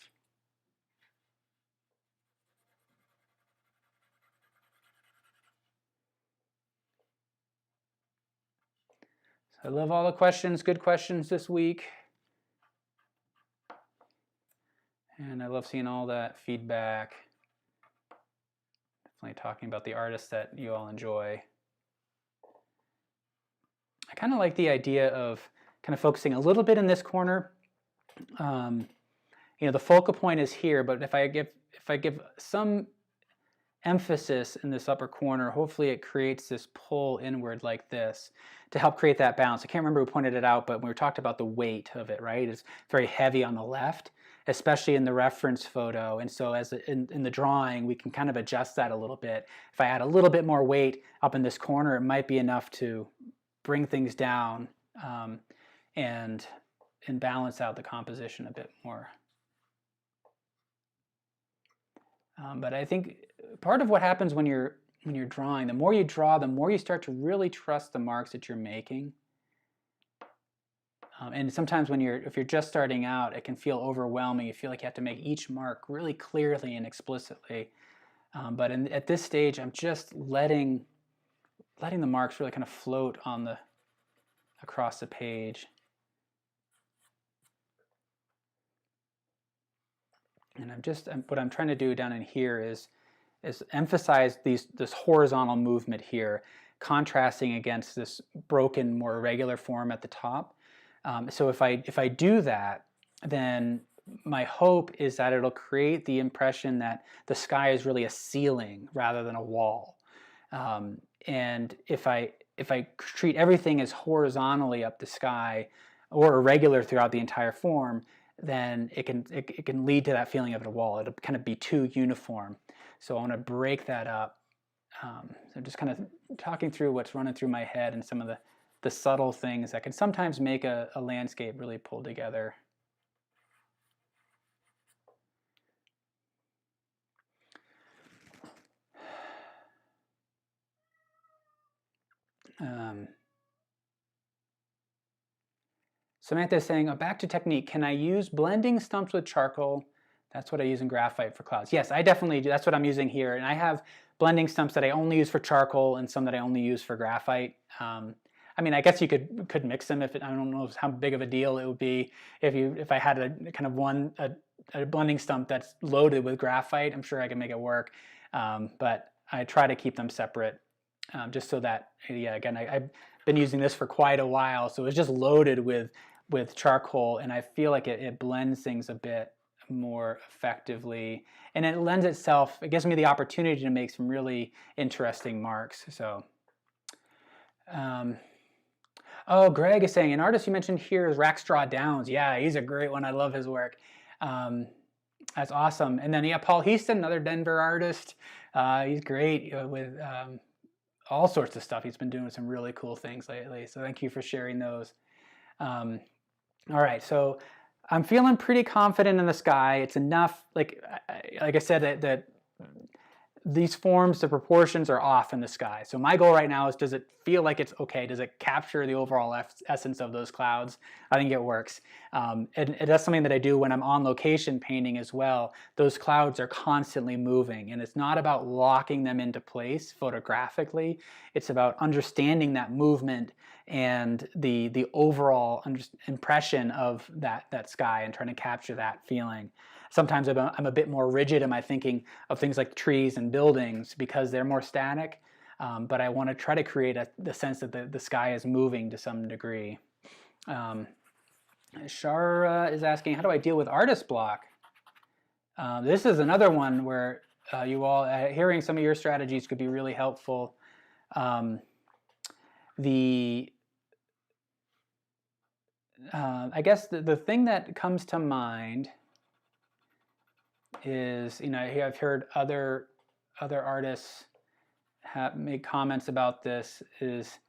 I love all the questions, good questions this week. And I love seeing all that feedback. Definitely talking about the artists that you all enjoy. I kind of like the idea of kind of focusing a little bit in this corner. You know, the focal point is here, but if I give some emphasis in this upper corner, hopefully it creates this pull inward like this to help create that balance. I can't remember who pointed it out, but when we talked about the weight of it, right? It's very heavy on the left, especially in the reference photo. And so as in the drawing, we can kind of adjust that a little bit. If I add a little bit more weight up in this corner, it might be enough to bring things down and balance out the composition a bit more. But I think part of what happens when you're drawing, the more you draw, the more you start to really trust the marks that you're making. And sometimes if you're just starting out, it can feel overwhelming. You feel like you have to make each mark really clearly and explicitly. But at this stage, I'm just letting the marks really kind of float across the page. And what I'm trying to do down in here is emphasize this horizontal movement here, contrasting against this broken, more irregular form at the top. So if I do that, then my hope is that it'll create the impression that the sky is really a ceiling rather than a wall. And if I treat everything as horizontally up the sky or irregular throughout the entire form, then it can lead to that feeling of a wall. It'll kind of be too uniform. So I want to break that up. So just kind of talking through what's running through my head and some of the subtle things that can sometimes make a landscape really pull together. Samantha is saying, back to technique, can I use blending stumps with charcoal? That's what I use in graphite for clouds. Yes, I definitely do. That's what I'm using here. And I have blending stumps that I only use for charcoal and some that I only use for graphite. I mean, I guess you could mix them I don't know how big of a deal it would be if I had a kind of a blending stump that's loaded with graphite. I'm sure I can make it work. But I try to keep them separate just so that, yeah, again, I've been using this for quite a while. So it's just loaded with charcoal, and I feel like it blends things a bit more effectively, and it gives me the opportunity to make some really interesting marks. So oh, Greg is saying, an artist you mentioned here is Rackstraw Downs. Yeah, he's a great one. I love his work. That's awesome. And then, yeah, Paul Heaston, another Denver artist. He's great with all sorts of stuff. He's been doing some really cool things lately. So thank you for sharing those. All right, so I'm feeling pretty confident in the sky. It's enough, like I said, that these forms, the proportions are off in the sky. So my goal right now is, does it feel like it's okay? Does it capture the overall essence of those clouds? I think it works. And that's something that I do when I'm on location painting as well. Those clouds are constantly moving, and it's not about locking them into place photographically. It's about understanding that movement and the overall impression of that sky and trying to capture that feeling. Sometimes I'm a bit more rigid in my thinking of things like trees and buildings because they're more static, but I want to try to create the sense that the sky is moving to some degree. Shara is asking, how do I deal with artist block? This is another one where you all, hearing some of your strategies could be really helpful. I guess the thing that comes to mind is, I've heard other artists make comments about this, is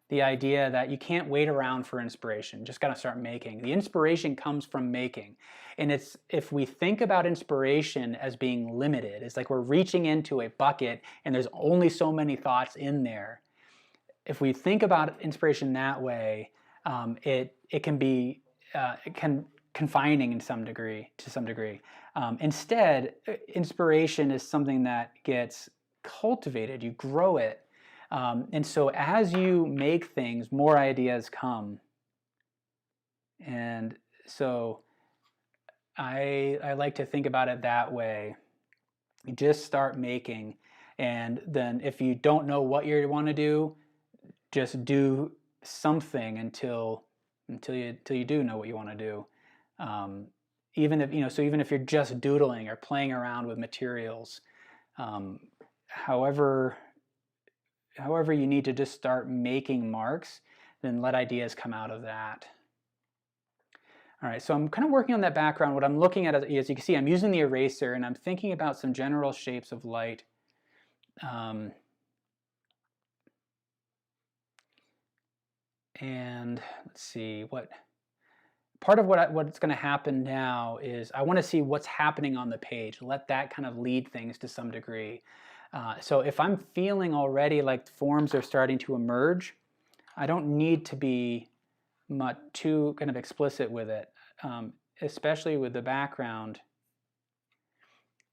the idea that you can't wait around for inspiration. Just got to start making. The inspiration comes from making. And if we think about inspiration as being limited, it's like we're reaching into a bucket and there's only so many thoughts in there. If we think about inspiration that way, it can confining to some degree. Instead, inspiration is something that gets cultivated. You grow it. And so as you make things, more ideas come. And so I like to think about it that way. You just start making, and then if you don't know what you want to do, just do something until you do know what you want to do. Even if even if you're just doodling or playing around with materials, however you need to just start making marks, then let ideas come out of that. All right, so I'm kind of working on that background. What I'm looking at, as you can see, I'm using the eraser and I'm thinking about some general shapes of light. And let's see, part of what's going to happen now is I want to see what's happening on the page. Let that kind of lead things to some degree. So if I'm feeling already like forms are starting to emerge, I don't need to be too kind of explicit with it, especially with the background.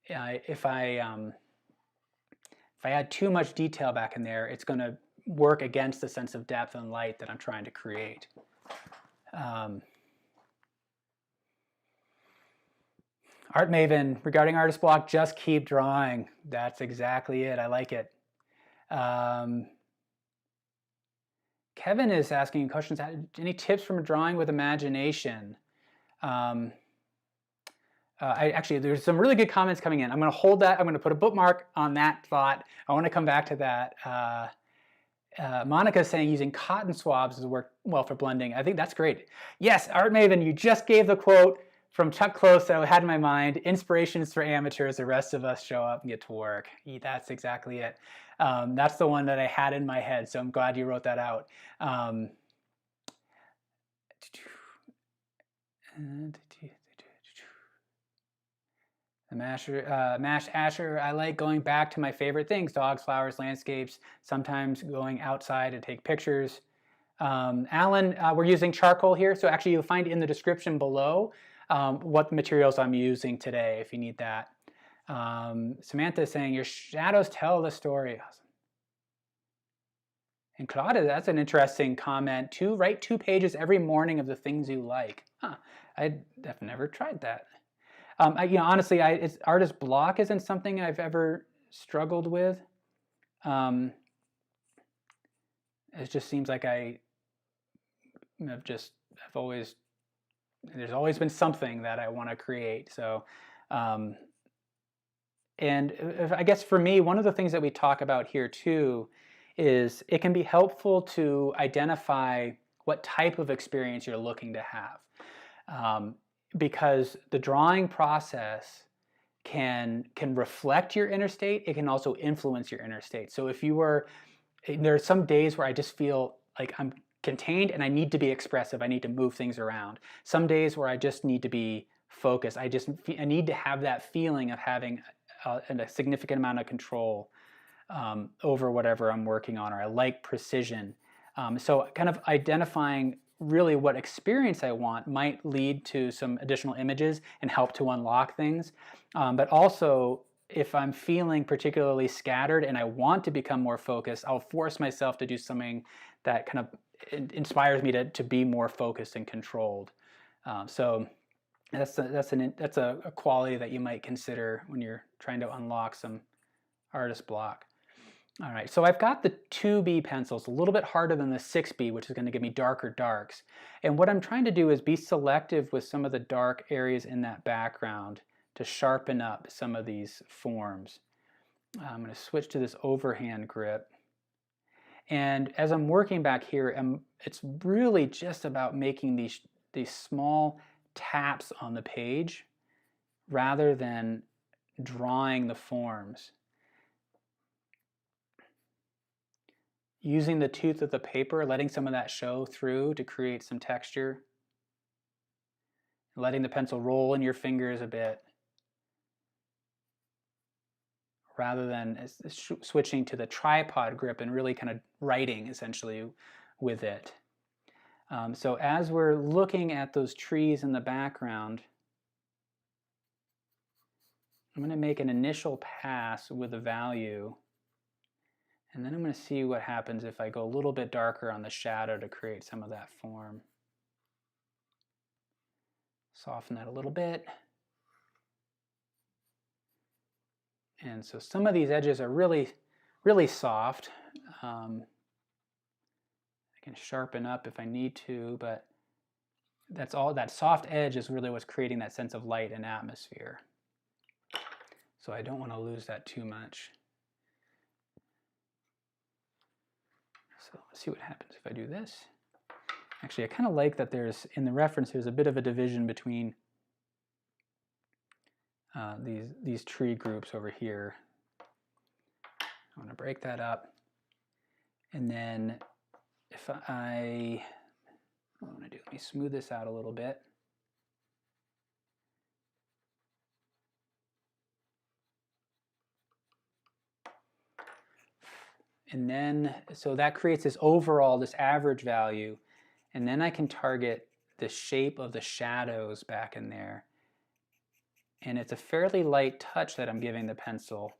If I add too much detail back in there, it's going to work against the sense of depth and light that I'm trying to create. Art Maven, regarding artist block, just keep drawing. That's exactly it. I like it. Kevin is asking questions. Any tips from drawing with imagination? Actually, there's some really good comments coming in. I'm going to hold that. I'm going to put a bookmark on that thought. I want to come back to that. Monica is saying using cotton swabs has worked well for blending. I think that's great. Yes, Art Maven, you just gave the quote from Chuck Close that I had in my mind. Inspirations for amateurs, the rest of us show up and get to work. That's exactly it. That's the one that I had in my head, so I'm glad you wrote that out. Mash Asher, I like going back to my favorite things, dogs, flowers, landscapes, sometimes going outside to take pictures. Alan, we're using charcoal here, so actually you'll find in the description below what materials I'm using today if you need that. Samantha is saying, your shadows tell the story. Awesome. And Claudia, that's an interesting comment. Write 2 pages every morning of the things you like. Huh, I've never tried that. Honestly, artist block isn't something I've ever struggled with. It just seems like there's always been something that I want to create. So, and I guess for me, one of the things that we talk about here too is it can be helpful to identify what type of experience you're looking to have. Because the drawing process can reflect your inner state, it can also influence your inner state. So if there are some days where I just feel like I'm contained and I need to be expressive, I need to move things around. Some days where I just need to be focused, I need to have that feeling of having a significant amount of control over whatever I'm working on, or I like precision. So kind of identifying really what experience I want might lead to some additional images and help to unlock things. But also, if I'm feeling particularly scattered and I want to become more focused, I'll force myself to do something that kind of inspires me to be more focused and controlled. So that's a quality that you might consider when you're trying to unlock some artist block. All right, so I've got the 2B pencils, a little bit harder than the 6B, which is going to give me darker darks. And what I'm trying to do is be selective with some of the dark areas in that background to sharpen up some of these forms. I'm going to switch to this overhand grip. And as I'm working back here, it's really just about making these small taps on the page rather than drawing the forms. Using the tooth of the paper, letting some of that show through to create some texture. Letting the pencil roll in your fingers a bit, rather than switching to the tripod grip and really kind of writing essentially with it. So as we're looking at those trees in the background, I'm going to make an initial pass with a value. And then I'm going to see what happens if I go a little bit darker on the shadow to create some of that form. Soften that a little bit. And so some of these edges are really, really soft. I can sharpen up if I need to, but that's all. That soft edge is really what's creating that sense of light and atmosphere. So I don't want to lose that too much. So let's see what happens if I do this. Actually, I kind of like that there's, in the reference, there's a bit of a division between these tree groups over here. I want to break that up. And then if what I want to do, let me smooth this out a little bit. And then, so that creates this overall, this average value. And then I can target the shape of the shadows back in there. And it's a fairly light touch that I'm giving the pencil.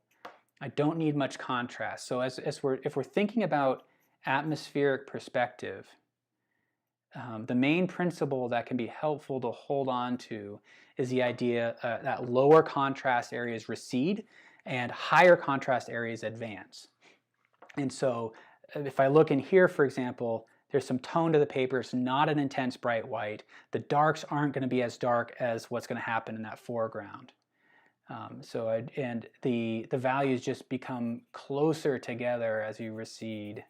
I don't need much contrast. So if we're thinking about atmospheric perspective, the main principle that can be helpful to hold on to is the idea that lower contrast areas recede and higher contrast areas advance. And so if I look in here, for example, there's some tone to the paper. It's not an intense bright white. The darks aren't going to be as dark as what's going to happen in that foreground. And the values just become closer together as you recede.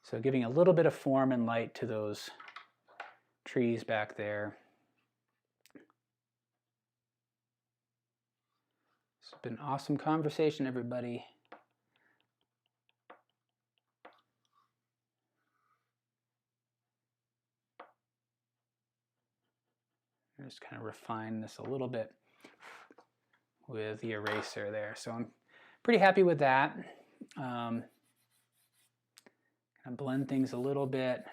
So giving a little bit of form and light to those trees back there. It's been an awesome conversation, everybody. Just kind of refine this a little bit with the eraser there. So I'm pretty happy with that. Kind of blend things a little bit.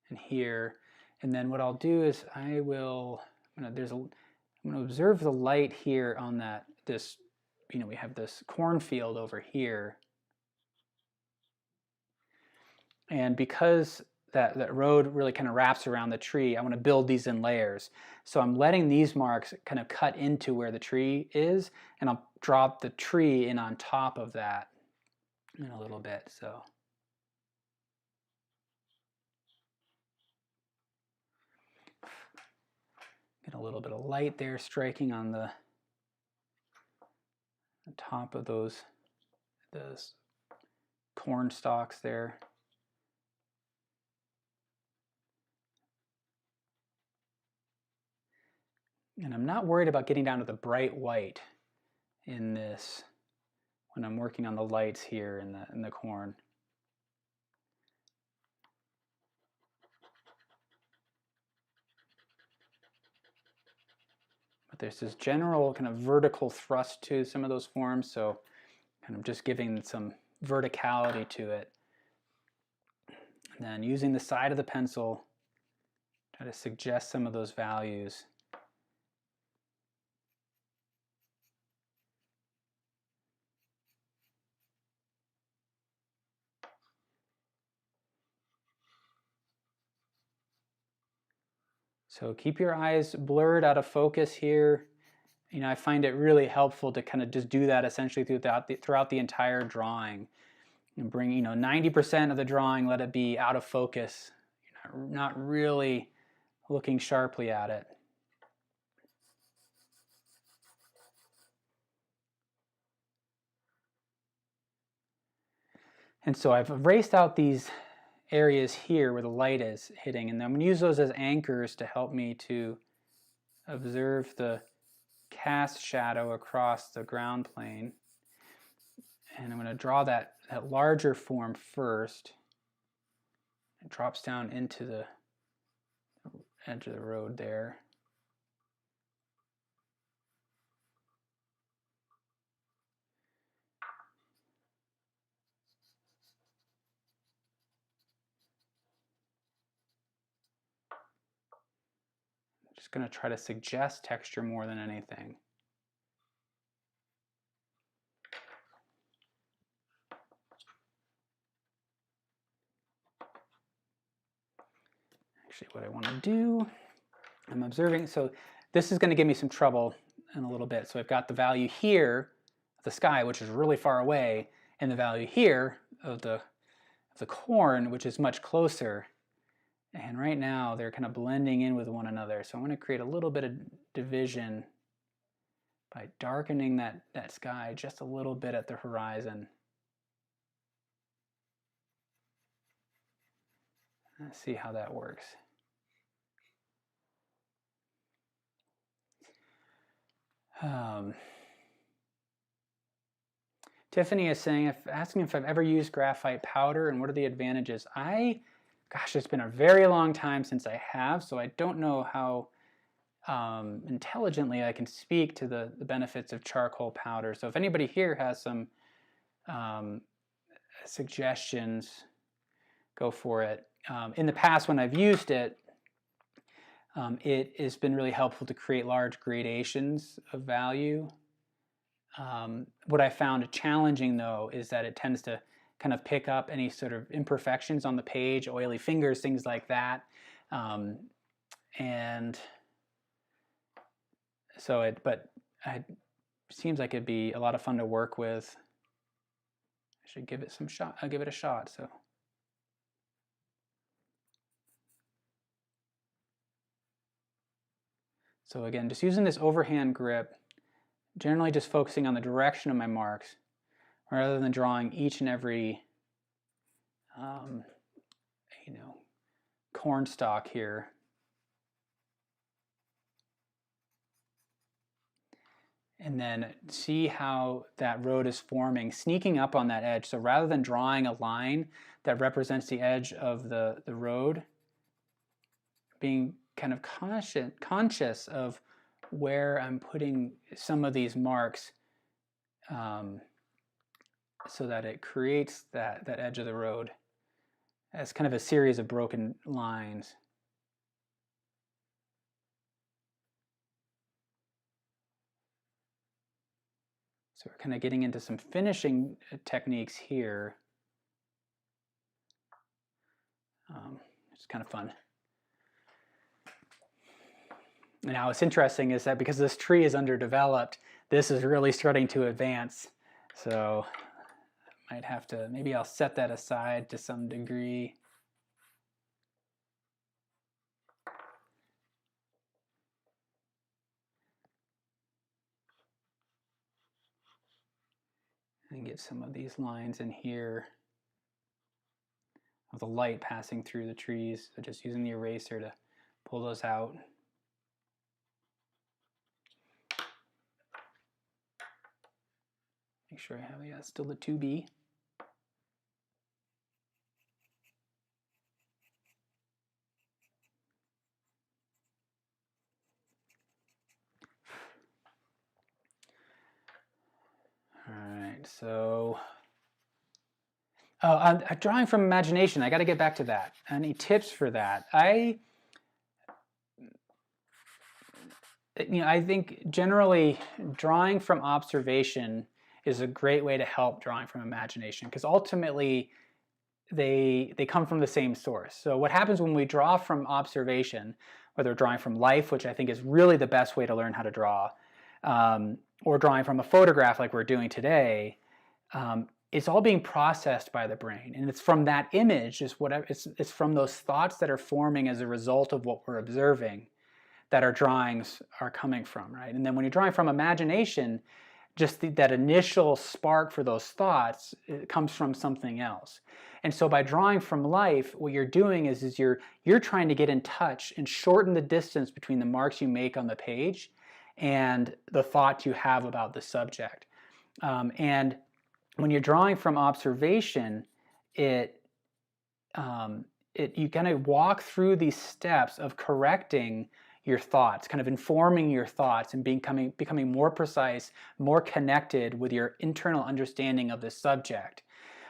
And here, and then what I'll do is I'm going to observe the light here on we have this cornfield over here, and because that road really kind of wraps around the tree, I want to build these in layers. So I'm letting these marks kind of cut into where the tree is, and I'll drop the tree in on top of that in a little bit. So. Get a little bit of light there striking on the top of those corn stalks there. And I'm not worried about getting down to the bright white in this when I'm working on the lights here in the corn. But there's this general kind of vertical thrust to some of those forms, so kind of just giving some verticality to it. And then using the side of the pencil, try to suggest some of those values. So keep your eyes blurred, out of focus here. I find it really helpful to kind of just do that essentially throughout the entire drawing. And bring, 90% of the drawing, let it be out of focus, not really looking sharply at it. And so I've erased out these areas here where the light is hitting, and I'm going to use those as anchors to help me to observe the cast shadow across the ground plane. And I'm going to draw that larger form first. It drops down into the edge of the road there. Just going to try to suggest texture more than anything. Actually, what I want to do, I'm observing, so this is going to give me some trouble in a little bit. So I've got the value here of the sky, which is really far away, and the value here of the corn, which is much closer. And right now they're kind of blending in with one another. So I'm going to create a little bit of division by darkening that sky just a little bit at the horizon. Let's see how that works. Tiffany is saying, asking if I've ever used graphite powder and what are the advantages. Gosh, it's been a very long time since I have, so I don't know how intelligently I can speak to the benefits of charcoal powder. So if anybody here has some suggestions, go for it. In the past, when I've used it, it has been really helpful to create large gradations of value. What I found challenging, though, is that it tends to kind of pick up any sort of imperfections on the page, oily fingers, things like that. And so it seems like it'd be a lot of fun to work with. I should give it I'll give it a shot. So again, just using this overhand grip, generally just focusing on the direction of my marks, rather than drawing each and every, corn stalk here. And then see how that road is forming, sneaking up on that edge. So rather than drawing a line that represents the edge of the road, being kind of conscious of where I'm putting some of these marks so that it creates that edge of the road as kind of a series of broken lines. So we're kind of getting into some finishing techniques here. It's kind of fun. Now what's interesting is that because this tree is underdeveloped, this is really starting to advance. So I might have to, maybe I'll set that aside to some degree. And get some of these lines in here of the light passing through the trees. So just using the eraser to pull those out. Make sure I have, still the 2B. All right, so I'm drawing from imagination. I got to get back to that. Any tips for that? I think generally drawing from observation is a great way to help drawing from imagination, because ultimately they come from the same source. So what happens when we draw from observation, whether drawing from life, which I think is really the best way to learn how to draw, or drawing from a photograph like we're doing today, it's all being processed by the brain, and it's from that image, it's from those thoughts that are forming as a result of what we're observing that our drawings are coming from, right? And then when you're drawing from imagination, just that initial spark for those thoughts, it comes from something else. And so by drawing from life, what you're doing is you're trying to get in touch and shorten the distance between the marks you make on the page and the thought you have about the subject. And when you're drawing from observation, you kind of walk through these steps of correcting your thoughts, kind of informing your thoughts and becoming more precise, more connected with your internal understanding of the subject.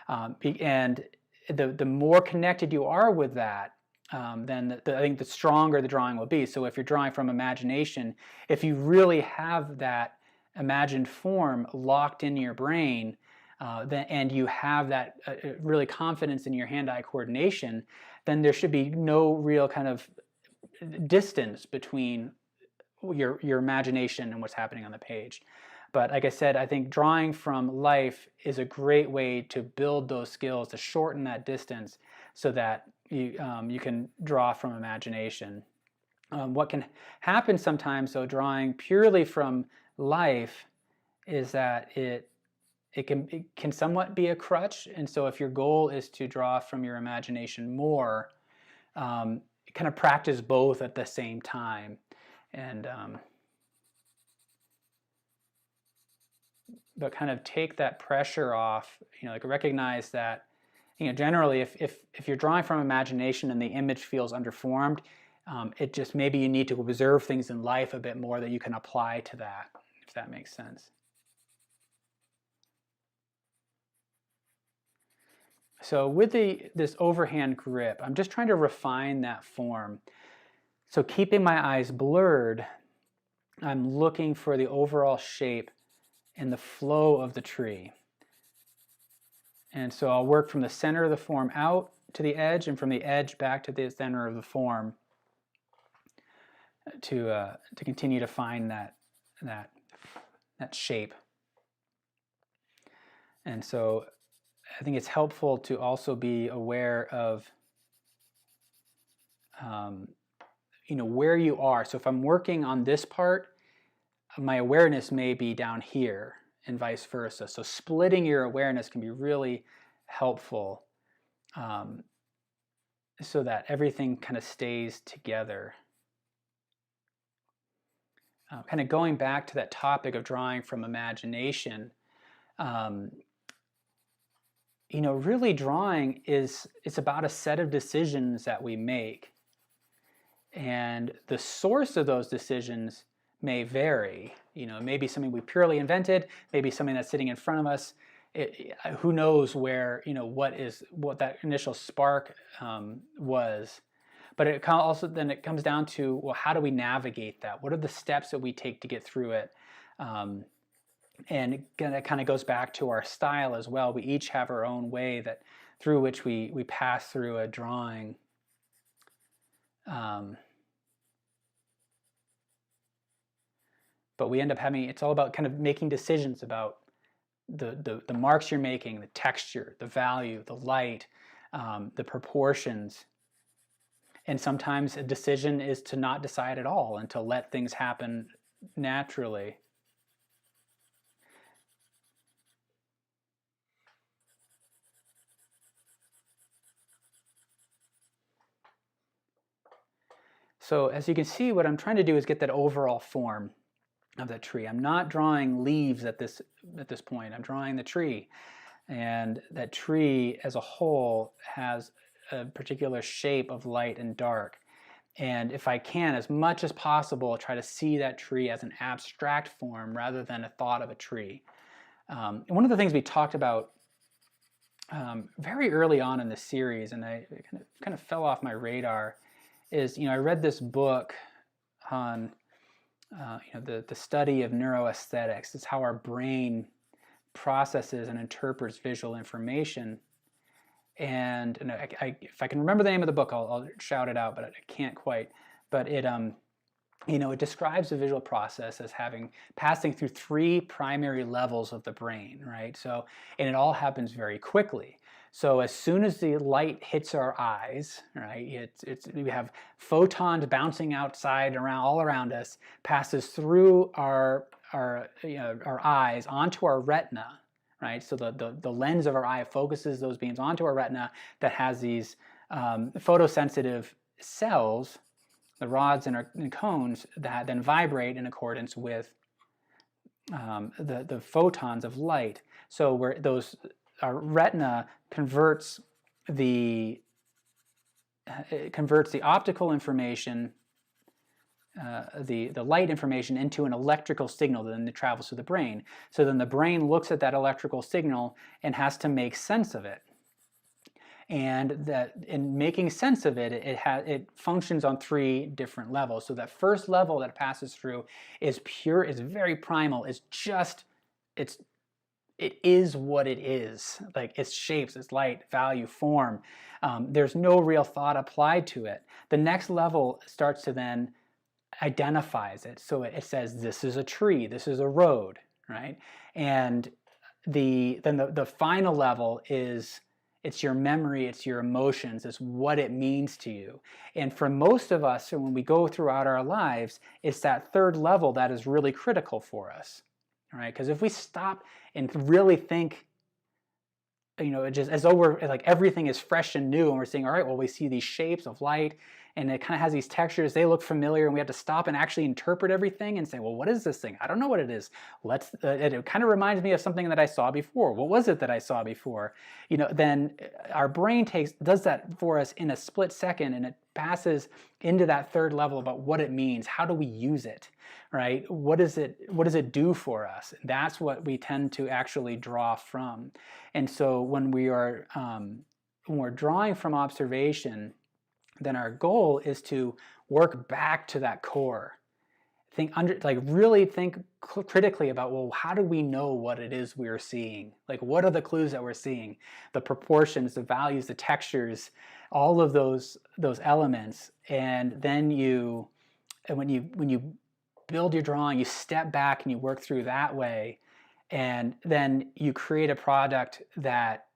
And the more connected you are with that, then I think the stronger the drawing will be. So if you're drawing from imagination, if you really have that imagined form locked in your brain, and you have that really confidence in your hand-eye coordination, then there should be no real kind of distance between your imagination and what's happening on the page. But like I said, I think drawing from life is a great way to build those skills, to shorten that distance so that you can draw from imagination. What can happen sometimes, though, drawing purely from life, is that it can somewhat be a crutch. And so if your goal is to draw from your imagination more, kind of practice both at the same time. And but kind of take that pressure off, like recognize that, generally if you're drawing from imagination and the image feels underformed, it just maybe you need to observe things in life a bit more that you can apply to that, if that makes sense. So with this overhand grip, I'm just trying to refine that form. So keeping my eyes blurred, I'm looking for the overall shape and the flow of the tree. And so I'll work from the center of the form out to the edge and from the edge back to the center of the form to continue to find that shape. And so I think it's helpful to also be aware of where you are. So if I'm working on this part, my awareness may be down here and vice versa. So splitting your awareness can be really helpful so that everything kind of stays together. Kind of going back to that topic of drawing from imagination, really drawing it's about a set of decisions that we make. And the source of those decisions may vary. It may be something we purely invented, maybe something that's sitting in front of us. Who knows where, what that initial spark was. But it also then it comes down to, well, how do we navigate that? What are the steps that we take to get through it? And that kind of goes back to our style as well. We each have our own way through which we pass through a drawing. But we end up it's all about kind of making decisions about the marks you're making, the texture, the value, the light, the proportions. And sometimes a decision is to not decide at all and to let things happen naturally. So as you can see, what I'm trying to do is get that overall form of the tree. I'm not drawing leaves at this point. I'm drawing the tree. And that tree as a whole has a particular shape of light and dark. And if I can, as much as possible, try to see that tree as an abstract form rather than a thought of a tree. One of the things we talked about very early on in the series, and I kind of fell off my radar, is I read this book on the study of neuroaesthetics. It's how our brain processes and interprets visual information. And if I can remember the name of the book, I'll shout it out, but I can't quite. But it it describes the visual process as passing through 3 primary levels of the brain, right? So, and it all happens very quickly. So as soon as the light hits our eyes, right, we have photons bouncing outside all around us, passes through our eyes onto our retina, right? So the lens of our eye focuses those beams onto our retina that has these photosensitive cells, the rods and cones that then vibrate in accordance with the photons of light. So our retina converts the optical information, the light information, into an electrical signal that then travels through the brain. So then the brain looks at that electrical signal and has to make sense of it. And that in making sense of it, it functions on 3 different levels. So that first level that it passes through is pure, is very primal, it's just, it is what it is. Like its shapes, its light, value, form. There's no real thought applied to it. The next level starts to then identifies it. So it says, this is a tree, this is a road, right? And then the final level is, it's your memory, it's your emotions, it's what it means to you. And for most of us, when we go throughout our lives, it's that third level that is really critical for us, right? Because if we stop and really think, just as though we're like everything is fresh and new, and we're saying, all right, well, we see these shapes of light, and it kind of has these textures, they look familiar, and we have to stop and actually interpret everything and say, well, what is this thing? I don't know what it is. It kind of reminds me of something that I saw before. What was it that I saw before? Then our brain does that for us in a split second, and it passes into that third level about what it means. How do we use it, right? What does it do for us? That's what we tend to actually draw from. And so when we're drawing from observation, then our goal is to work back to that core. Really think critically about, well, how do we know what it is we're seeing? Like, what are the clues that we're seeing? The proportions, the values, the textures, all of those elements. And then when you build your drawing, you step back and you work through that way, and then you create a product that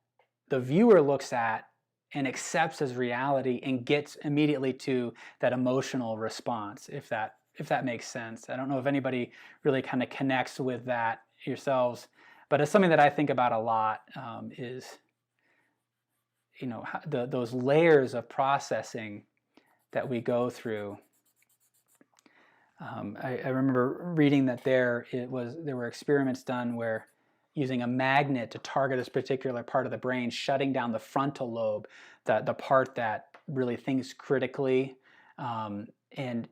the viewer looks at and accepts as reality and gets immediately to that emotional response, if that makes sense. I don't know if anybody really kind of connects with that yourselves, but it's something that I think about a lot, is those layers of processing that we go through. I remember reading that there were experiments done where using a magnet to target this particular part of the brain, shutting down the frontal lobe, the part that really thinks critically. And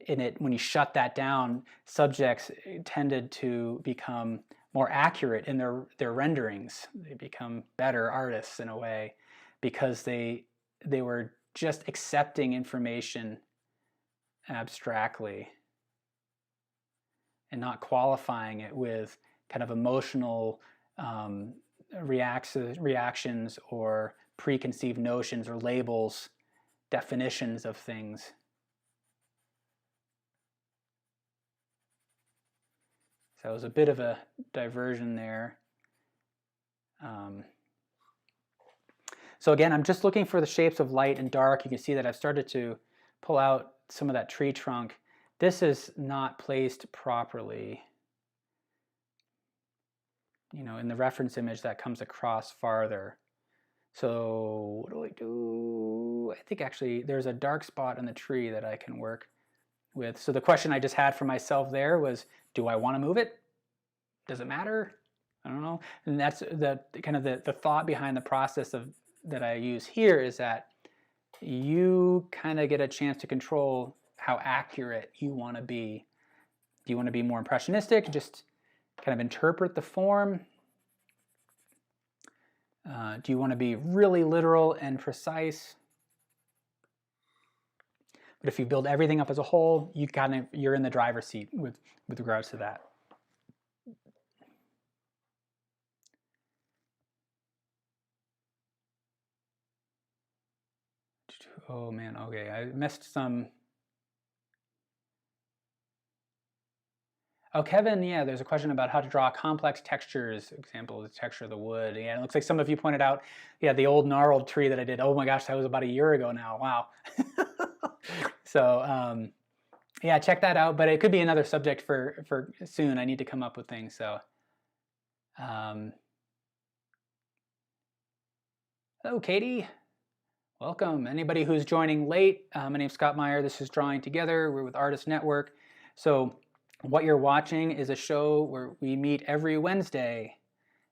when you shut that down, subjects tended to become more accurate in their renderings. They become better artists in a way, because they were just accepting information abstractly and not qualifying it with kind of emotional reactions or preconceived notions or labels, definitions of things. So it was a bit of a diversion there. So again, I'm just looking for the shapes of light and dark. You can see that I've started to pull out some of that tree trunk. This is not placed properly. In the reference image, that comes across farther. So what do? I think actually there's a dark spot on the tree that I can work with. So the question I just had for myself there was, do I want to move it? Does it matter? I don't know. And that's the kind of the thought behind the process that I use here, is that you kind of get a chance to control how accurate you want to be. Do you want to be more impressionistic, just kind of interpret the form? Do you want to be really literal and precise? But if you build everything up as a whole, you're in the driver's seat with regards to that. Oh man, okay, I missed some. Oh, Kevin, yeah, there's a question about how to draw complex textures. Example, the texture of the wood. Yeah, it looks like some of you pointed out, yeah, the old gnarled tree that I did. Oh my gosh, that was about a year ago now. Wow. So, yeah, check that out. But it could be another subject for soon. I need to come up with things. So, hello, Katie. Welcome. Anybody who's joining late, my name's Scott Maier. This is Drawing Together. We're with Artist Network. So what you're watching is a show where we meet every Wednesday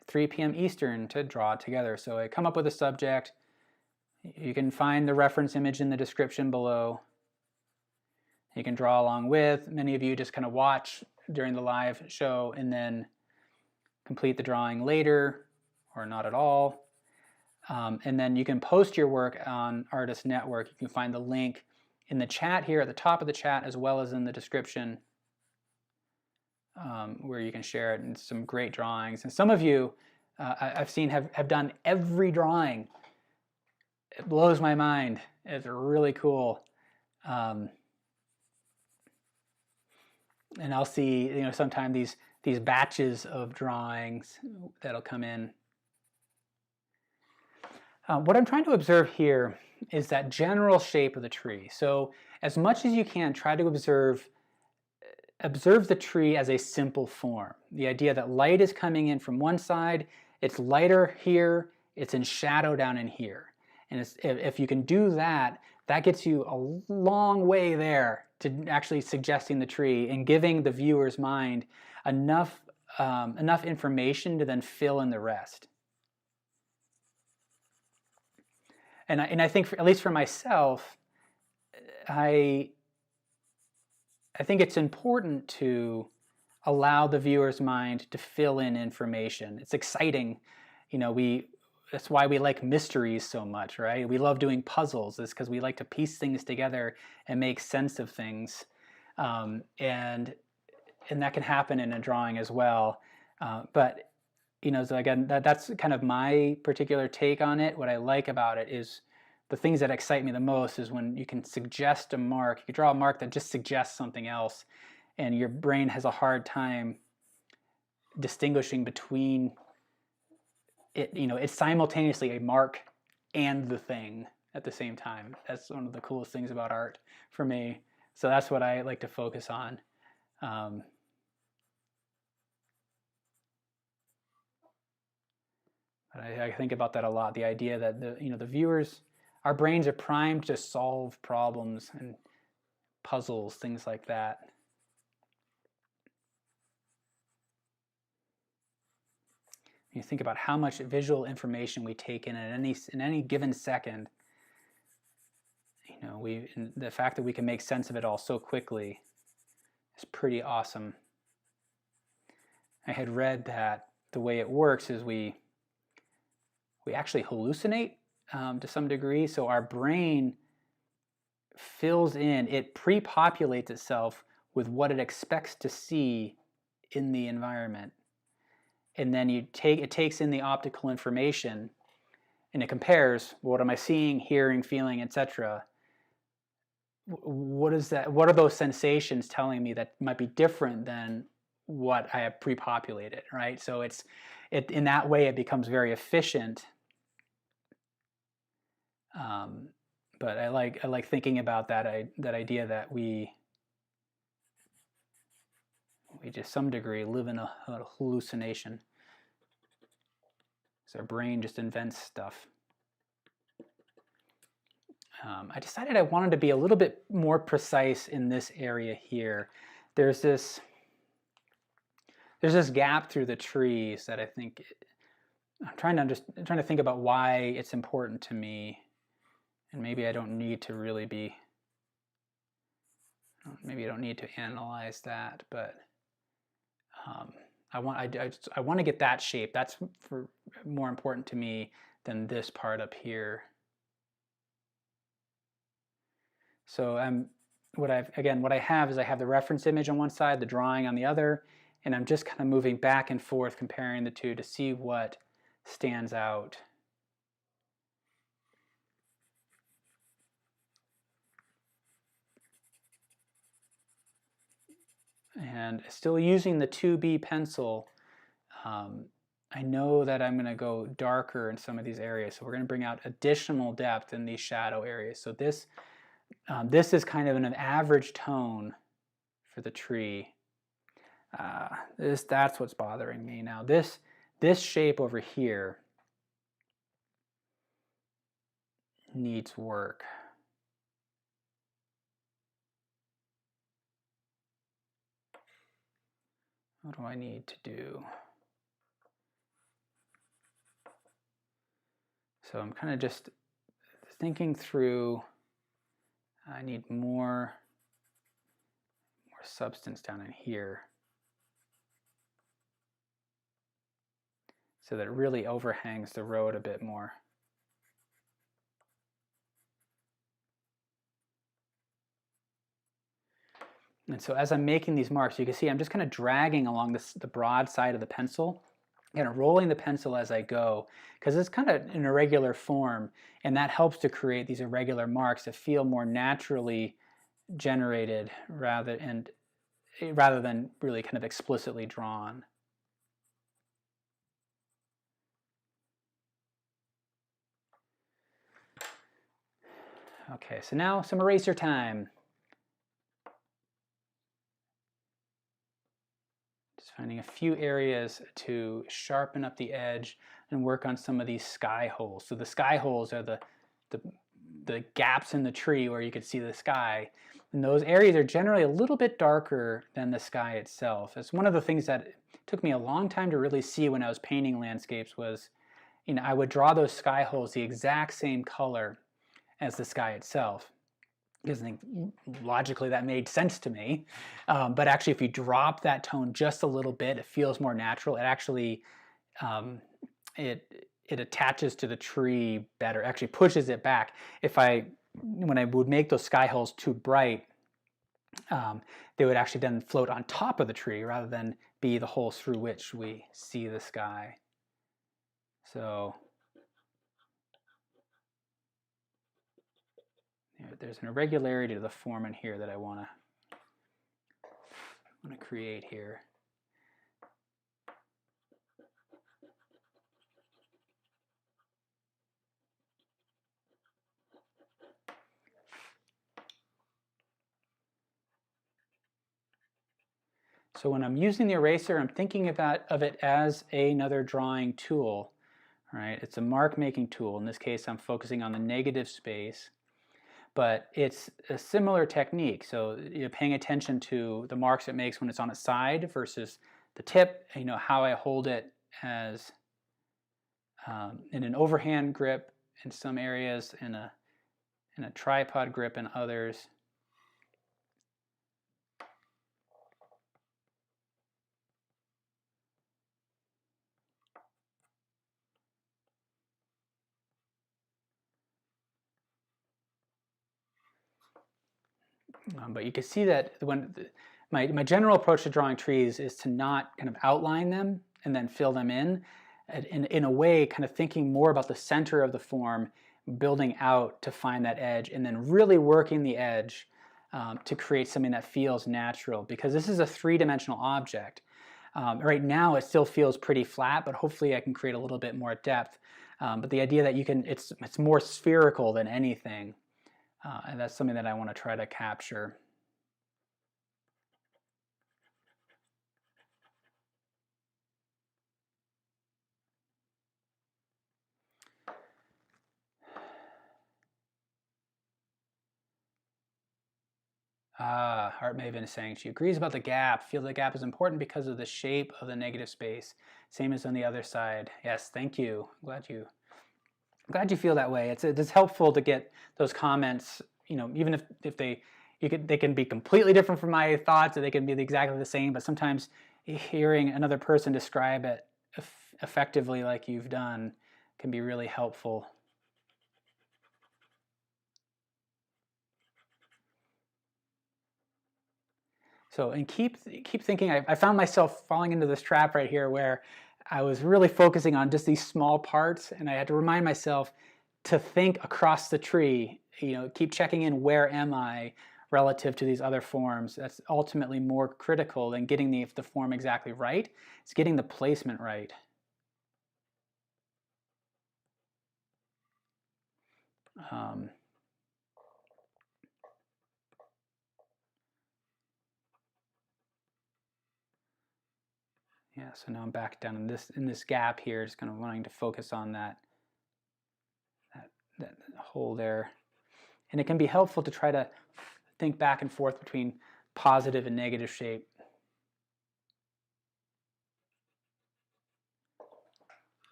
at 3 p.m. Eastern to draw together. So I come up with a subject. You can find the reference image in the description below. You can draw along with. Many of you just kind of watch during the live show and then complete the drawing later or not at all. And then you can post your work on Artist Network. You can find the link in the chat here at the top of the chat, as well as in the description, where you can share it, and some great drawings. And some of you I've seen have done every drawing. It blows my mind. It's really cool. And I'll see, you know, sometimes these batches of drawings that'll come in. What I'm trying to observe here is that general shape of the tree. So as much as you can, try to observe the tree as a simple form. The idea that light is coming in from one side, it's lighter here, it's in shadow down in here. And if you can do that, that gets you a long way there to actually suggesting the tree and giving the viewer's mind enough information to then fill in the rest. And I think, at least for myself, I think it's important to allow the viewer's mind to fill in information. It's exciting, you know. That's why we like mysteries so much, right? We love doing puzzles. It's because we like to piece things together and make sense of things, and that can happen in a drawing as well. But you know, so again, that's kind of my particular take on it. What I like about it is the things that excite me the most is when you can suggest a mark. You can draw a mark that just suggests something else, and your brain has a hard time distinguishing between it. You know, it's simultaneously a mark and the thing at the same time. That's one of the coolest things about art for me. So that's what I like to focus on. I think about that a lot. The idea that the viewers, our brains are primed to solve problems and puzzles, things like that. You think about how much visual information we take in at any given second. You know, the fact that we can make sense of it all so quickly is pretty awesome. I had read that the way it works is we actually hallucinate to some degree. So our brain fills in, it pre-populates itself with what it expects to see in the environment. And then it takes in the optical information and it compares, what am I seeing, hearing, feeling, etc. What is that? What are those sensations telling me that might be different than what I have pre-populated, right? So in that way it becomes very efficient. But I like thinking about that idea that we to some degree live in a hallucination. So our brain just invents stuff. I decided I wanted to be a little bit more precise in this area here. There's this gap through the trees that I think I'm trying to think about why it's important to me. And maybe I don't need to really be, maybe I don't need to analyze that, but I want to get that shape. That's more important to me than this part up here. So what I have is I have the reference image on one side, the drawing on the other, and I'm just kind of moving back and forth, comparing the two to see what stands out. And still using the 2B pencil, I know that I'm going to go darker in some of these areas. So we're going to bring out additional depth in these shadow areas. So this is kind of an average tone for the tree. That's what's bothering me. Now this shape over here needs work. What do I need to do? So I'm kind of just thinking through, I need more substance down in here so that it really overhangs the road a bit more. And so as I'm making these marks, you can see I'm just kind of dragging along the broad side of the pencil, kind of rolling the pencil as I go, because it's kind of an irregular form, and that helps to create these irregular marks that feel more naturally generated rather than really kind of explicitly drawn. Okay, so now some eraser time. Just finding a few areas to sharpen up the edge and work on some of these sky holes. So the sky holes are the gaps in the tree where you could see the sky. And those areas are generally a little bit darker than the sky itself. It's one of the things that took me a long time to really see when I was painting landscapes was, I would draw those sky holes the exact same color as the sky itself, because I think logically that made sense to me. But actually, if you drop that tone just a little bit, it feels more natural. It actually it attaches to the tree better. Actually, pushes it back. When I would make those sky holes too bright, they would actually then float on top of the tree rather than be the holes through which we see the sky. So there's an irregularity to the form in here that I want to create here. So when I'm using the eraser, I'm thinking of it as another drawing tool. Right? It's a mark making tool. In this case, I'm focusing on the negative space. But it's a similar technique. So you're paying attention to the marks it makes when it's on its side versus the tip, how I hold it as in an overhand grip in some areas, in a tripod grip in others. But you can see that my general approach to drawing trees is to not kind of outline them and then fill them in a way kind of thinking more about the center of the form, building out to find that edge, and then really working the edge to create something that feels natural, because this is a three-dimensional object. Right now it still feels pretty flat, but hopefully I can create a little bit more depth. But the idea that it's more spherical than anything. And that's something that I want to try to capture. Heart Maven is saying she agrees about the gap. Feel the gap is important because of the shape of the negative space. Same as on the other side. Yes, thank you. I'm glad you feel that way. It's helpful to get those comments. Even if they can be completely different from my thoughts, or they can be exactly the same. But sometimes hearing another person describe it effectively, like you've done, can be really helpful. So, and keep thinking. I found myself falling into this trap right here where I was really focusing on just these small parts, and I had to remind myself to think across the tree. Keep checking in, where am I relative to these other forms? That's ultimately more critical than getting the form exactly right. It's getting the placement right. Yeah, so now I'm back down in this gap here, just kind of wanting to focus on that hole there. And it can be helpful to try to think back and forth between positive and negative shape.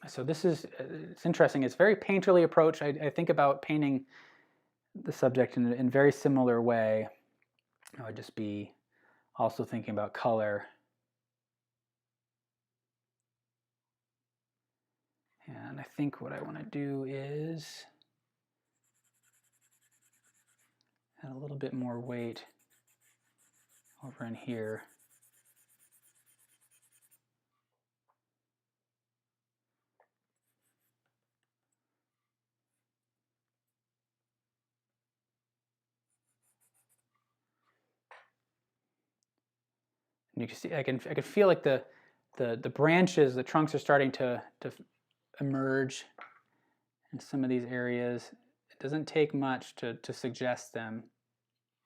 So it's interesting. It's very painterly approach. I think about painting the subject in a very similar way. I would just be also thinking about color. And I think what I want to do is add a little bit more weight over in here. And you can see I can feel like the branches, the trunks are starting to emerge in some of these areas. It doesn't take much to suggest them.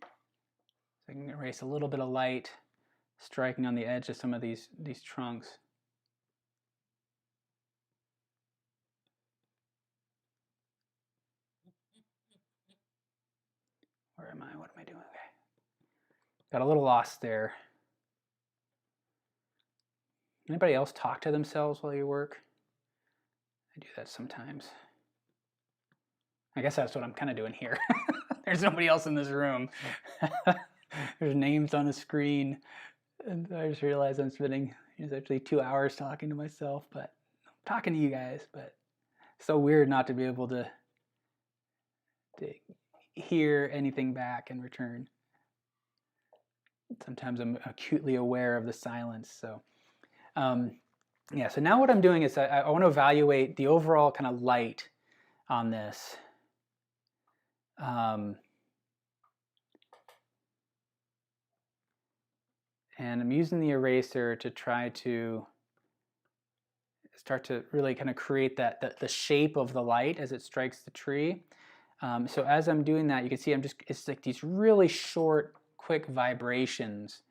So I can erase a little bit of light striking on the edge of some of these trunks. Where am I? What am I doing? Okay. Got a little lost there. Anybody else talk to themselves while you work? I do that sometimes. I guess that's what I'm kind of doing here. There's nobody else in this room. There's names on the screen. And I just realized I'm spending actually 2 hours talking to myself, but I'm talking to you guys. But it's so weird not to be able to hear anything back in return. Sometimes I'm acutely aware of the silence. So yeah, so now what I'm doing is I want to evaluate the overall kind of light on this. And I'm using the eraser to try to start to really kind of create the shape of the light as it strikes the tree. So as I'm doing that, you can see it's like these really short, quick vibrations.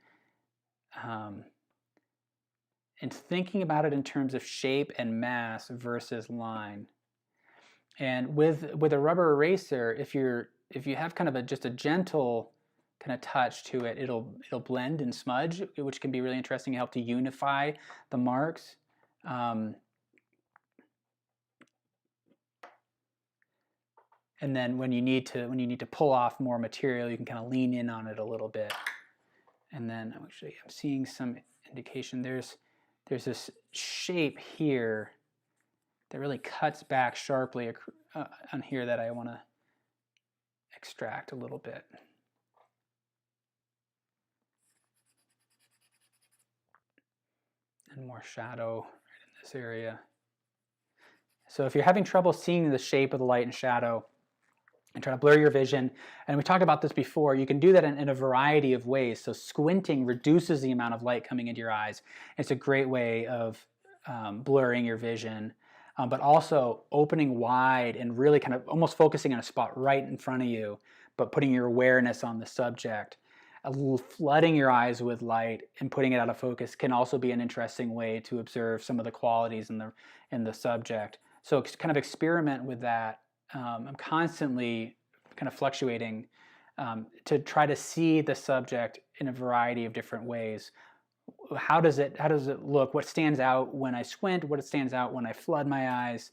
And thinking about it in terms of shape and mass versus line. And with a rubber eraser, if you have kind of just a gentle kind of touch to it, it'll blend and smudge, which can be really interesting, help to unify the marks. And then when you need to pull off more material, you can kind of lean in on it a little bit. And then I'm seeing some indication there's this shape here that really cuts back sharply on here that I want to extract a little bit. And more shadow right in this area. So if you're having trouble seeing the shape of the light and shadow and trying to blur your vision, and we talked about this before, you can do that in a variety of ways. So squinting reduces the amount of light coming into your eyes. It's a great way of blurring your vision, but also opening wide and really kind of almost focusing on a spot right in front of you, but putting your awareness on the subject. Flooding your eyes with light and putting it out of focus can also be an interesting way to observe some of the qualities in the subject. So kind of experiment with that. I'm constantly kind of fluctuating to try to see the subject in a variety of different ways. How does it look? What stands out when I squint? What stands out when I flood my eyes?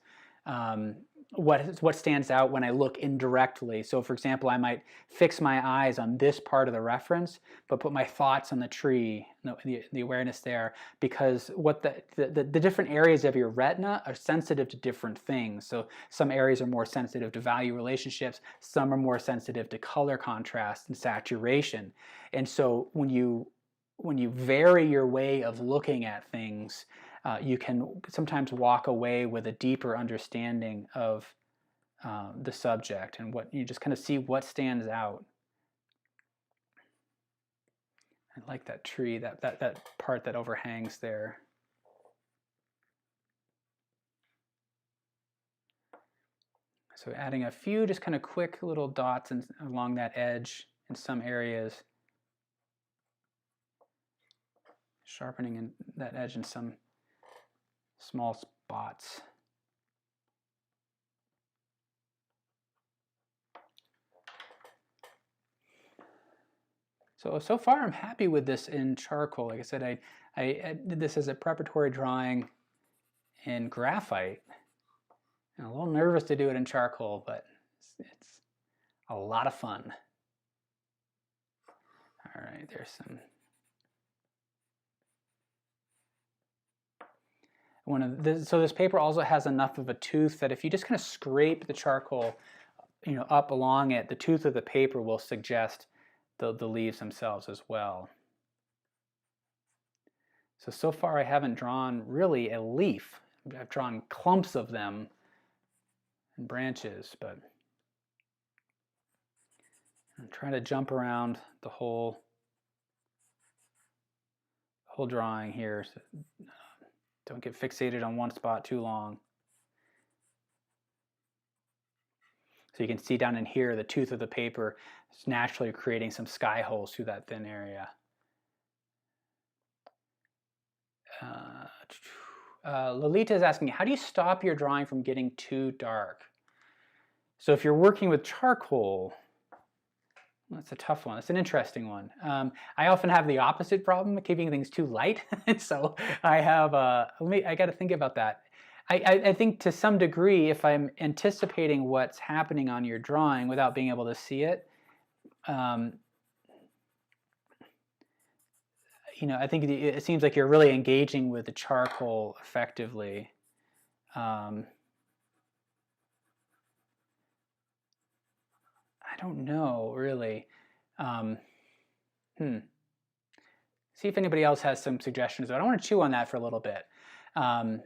What stands out when I look indirectly? So for example, I might fix my eyes on this part of the reference, but put my thoughts on the tree, the awareness there, because what the different areas of your retina are sensitive to different things. So some areas are more sensitive to value relationships, some are more sensitive to color contrast and saturation. And so when you vary your way of looking at things, you can sometimes walk away with a deeper understanding of the subject, and what you just kind of see what stands out. I like that tree, that part that overhangs there. So adding a few just kind of quick little dots along that edge in some areas. Sharpening in that edge in some small spots. So far I'm happy with this in charcoal. Like I said, I did this as a preparatory drawing in graphite. I'm a little nervous to do it in charcoal, but it's a lot of fun. All right, there's some. So this paper also has enough of a tooth that if you just kind of scrape the charcoal, up along it, the tooth of the paper will suggest the leaves themselves as well. So far I haven't drawn really a leaf. I've drawn clumps of them and branches, but I'm trying to jump around the whole drawing here. So don't get fixated on one spot too long. So you can see down in here, the tooth of the paper is naturally creating some sky holes through that thin area. Lolita is asking, how do you stop your drawing from getting too dark? So if you're working with charcoal, that's a tough one. It's an interesting one. I often have the opposite problem, keeping things too light. So I have, I got to think about that. I think to some degree, if I'm anticipating what's happening on your drawing without being able to see it, I think it seems like you're really engaging with the charcoal effectively. I don't know, really. See if anybody else has some suggestions. But I want to chew on that for a little bit. Art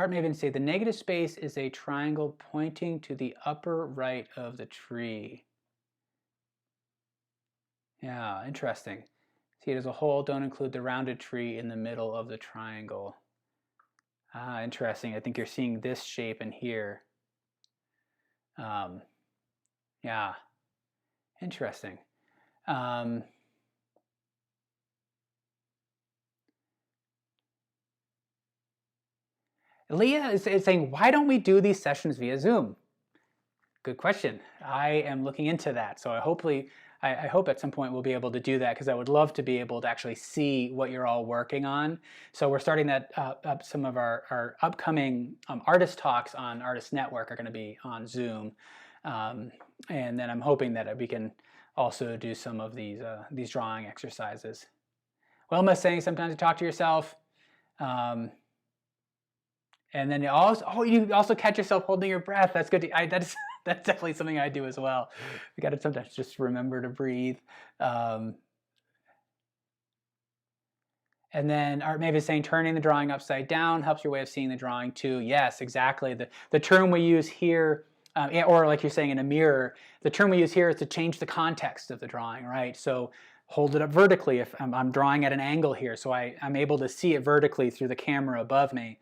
may even say the negative space is a triangle pointing to the upper right of the tree. Yeah, interesting. See it as a whole, don't include the rounded tree in the middle of the triangle. Ah, interesting. I think you're seeing this shape in here. Yeah, interesting. Leah is saying, why don't we do these sessions via Zoom? Good question. I am looking into that. So I hope at some point we'll be able to do that, because I would love to be able to actually see what you're all working on. So we're starting that up. Some of our upcoming artist talks on Artist Network are going to be on Zoom. And then I'm hoping that we can also do some of these drawing exercises. Wilma's saying sometimes you talk to yourself. And then you also catch yourself holding your breath. That's good. That's definitely something I do as well. We got to sometimes just remember to breathe. And then Art Maeve is saying turning the drawing upside down helps your way of seeing the drawing too. Yes, exactly. The term we use here, or like you're saying in a mirror, the term we use here is to change the context of the drawing, right? So hold it up vertically if I'm drawing at an angle here, so I'm able to see it vertically through the camera above me.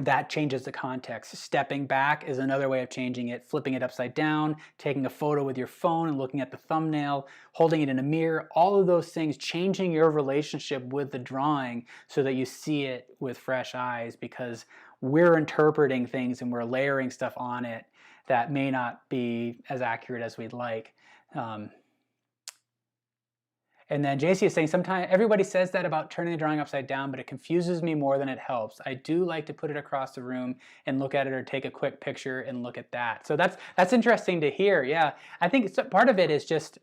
That changes the context. Stepping back is another way of changing it. Flipping it upside down, taking a photo with your phone and looking at the thumbnail, holding it in a mirror, all of those things, changing your relationship with the drawing so that you see it with fresh eyes, because we're interpreting things and we're layering stuff on it that may not be as accurate as we'd like. And then JC is saying, sometimes everybody says that about turning the drawing upside down, but it confuses me more than it helps. I do like to put it across the room and look at it, or take a quick picture and look at that. So that's interesting to hear. Yeah, I think part of it is just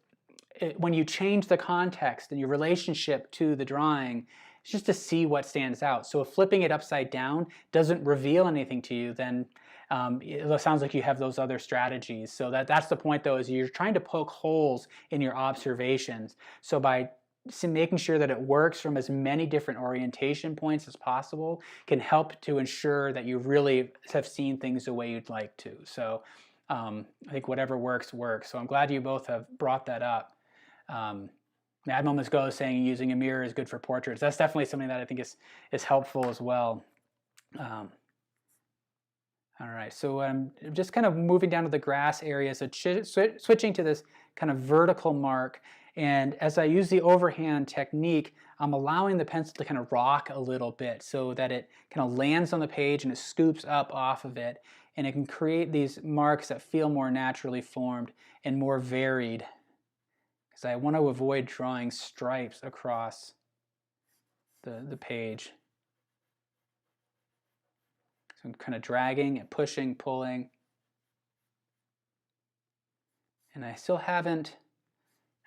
when you change the context and your relationship to the drawing, it's just to see what stands out. So if flipping it upside down doesn't reveal anything to you, then it sounds like you have those other strategies. So that's the point, though, is you're trying to poke holes in your observations. So by making sure that it works from as many different orientation points as possible can help to ensure that you really have seen things the way you'd like to. So I think whatever works, works. So I'm glad you both have brought that up. Mad Moments Go is saying using a mirror is good for portraits. That's definitely something that I think is helpful as well. All right, so I'm just kind of moving down to the grass area, so switching to this kind of vertical mark. And as I use the overhand technique, I'm allowing the pencil to kind of rock a little bit so that it kind of lands on the page and it scoops up off of it. And it can create these marks that feel more naturally formed and more varied, because I want to avoid drawing stripes across the page. So I'm kind of dragging and pushing, pulling. And I still haven't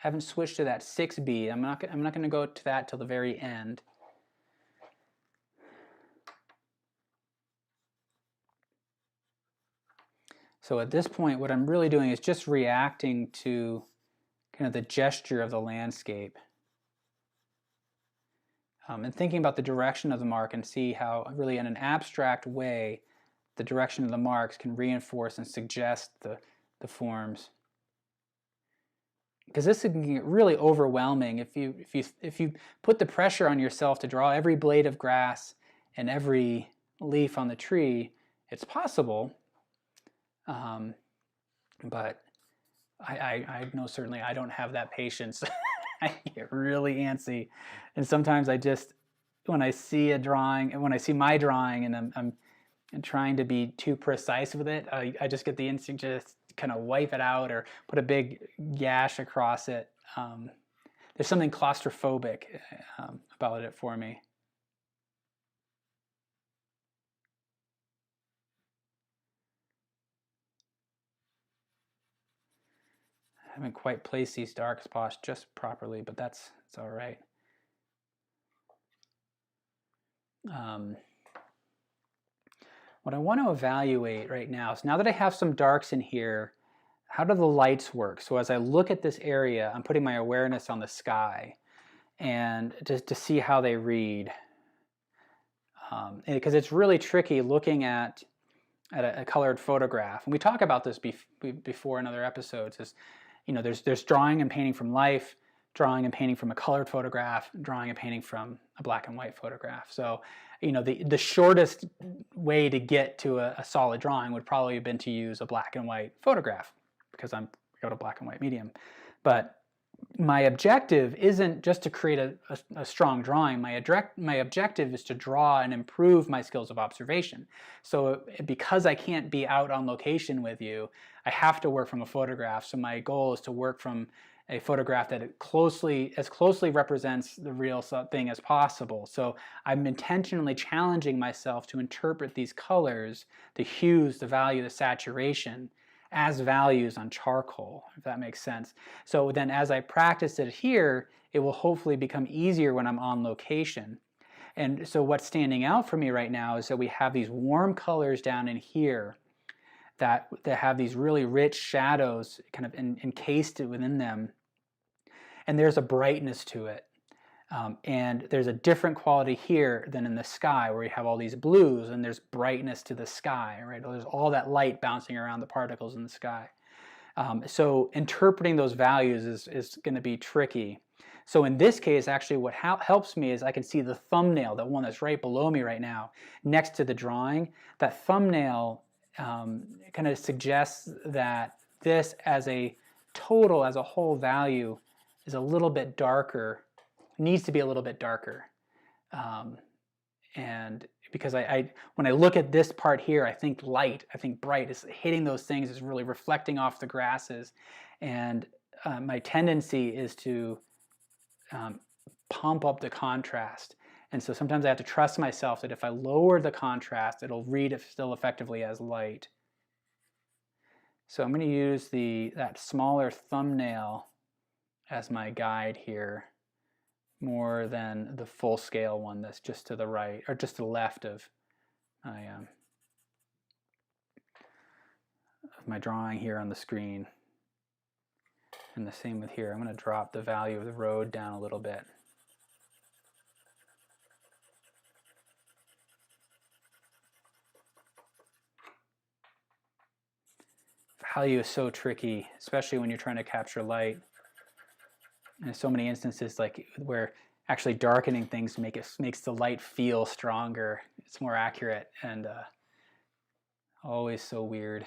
haven't switched to that 6B. I'm not going to go to that till the very end. So at this point, what I'm really doing is just reacting to kind of the gesture of the landscape. And thinking about the direction of the mark, and see how really in an abstract way the direction of the marks can reinforce and suggest the forms. Because this can get really overwhelming if you put the pressure on yourself to draw every blade of grass and every leaf on the tree. It's possible, but I know certainly I don't have that patience. I get really antsy, and sometimes I just, when I see a drawing, and when I see my drawing, and I'm trying to be too precise with it, I just get the instinct to just kind of wipe it out or put a big gash across it. There's something claustrophobic about it for me. I haven't quite placed these dark spots just properly, but it's all right. What I want to evaluate right now is, now that I have some darks in here, how do the lights work? So as I look at this area, I'm putting my awareness on the sky, and just to see how they read. Because it's really tricky looking at a colored photograph. And we talk about this before in other episodes. Is, you know, there's drawing and painting from life, drawing and painting from a colored photograph, drawing and painting from a black and white photograph. So, you know, the shortest way to get to a solid drawing would probably have been to use a black and white photograph, because I'm got a black and white medium. But my objective isn't just to create a strong drawing. My objective is to draw and improve my skills of observation. So because I can't be out on location with you, I have to work from a photograph. So my goal is to work from a photograph that as closely represents the real thing as possible. So I'm intentionally challenging myself to interpret these colors, the hues, the value, the saturation, as values on charcoal, if that makes sense. So then as I practice it here, it will hopefully become easier when I'm on location. And so what's standing out for me right now is that we have these warm colors down in here that have these really rich shadows kind of encased within them. And there's a brightness to it. And there's a different quality here than in the sky, where you have all these blues and there's brightness to the sky, right? There's all that light bouncing around the particles in the sky. So interpreting those values is going to be tricky. So in this case, actually what helps me is I can see the thumbnail, the one that's right below me right now, next to the drawing. That thumbnail kind of suggests that this as a total, as a whole value, is a little bit darker, needs to be a little bit darker. And because when I look at this part here, I think light, I think bright is hitting those things, is really reflecting off the grasses. And my tendency is to pump up the contrast. And so sometimes I have to trust myself that if I lower the contrast, it'll read it still effectively as light. So I'm going to use that smaller thumbnail as my guide here, more than the full scale one that's just to the right, or just to the left of my drawing here on the screen. And the same with here. I'm going to drop the value of the road down a little bit. Value is so tricky, especially when you're trying to capture light. And there's so many instances like where actually darkening things makes the light feel stronger. It's more accurate, and always so weird.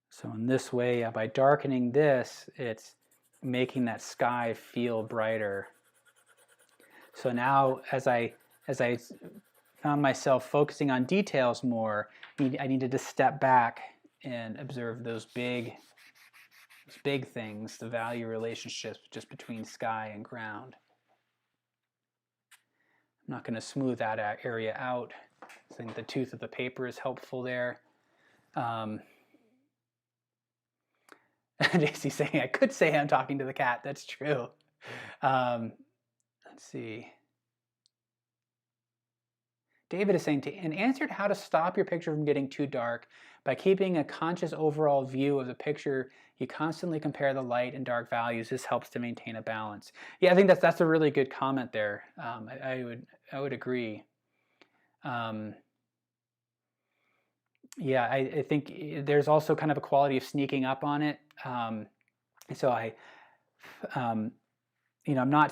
So in this way, by darkening this, it's making that sky feel brighter. So now as I found myself focusing on details more, I needed to step back and observe those big big things, the value relationships just between sky and ground. I'm not going to smooth that area out. I think the tooth of the paper is helpful there. JC's saying, I could say I'm talking to the cat. That's true. Let's see. David is saying, in answer to how to stop your picture from getting too dark, by keeping a conscious overall view of the picture, you constantly compare the light and dark values. This helps to maintain a balance. Yeah, I think that's a really good comment there. I would agree. Yeah, I think there's also kind of a quality of sneaking up on it. So I'm not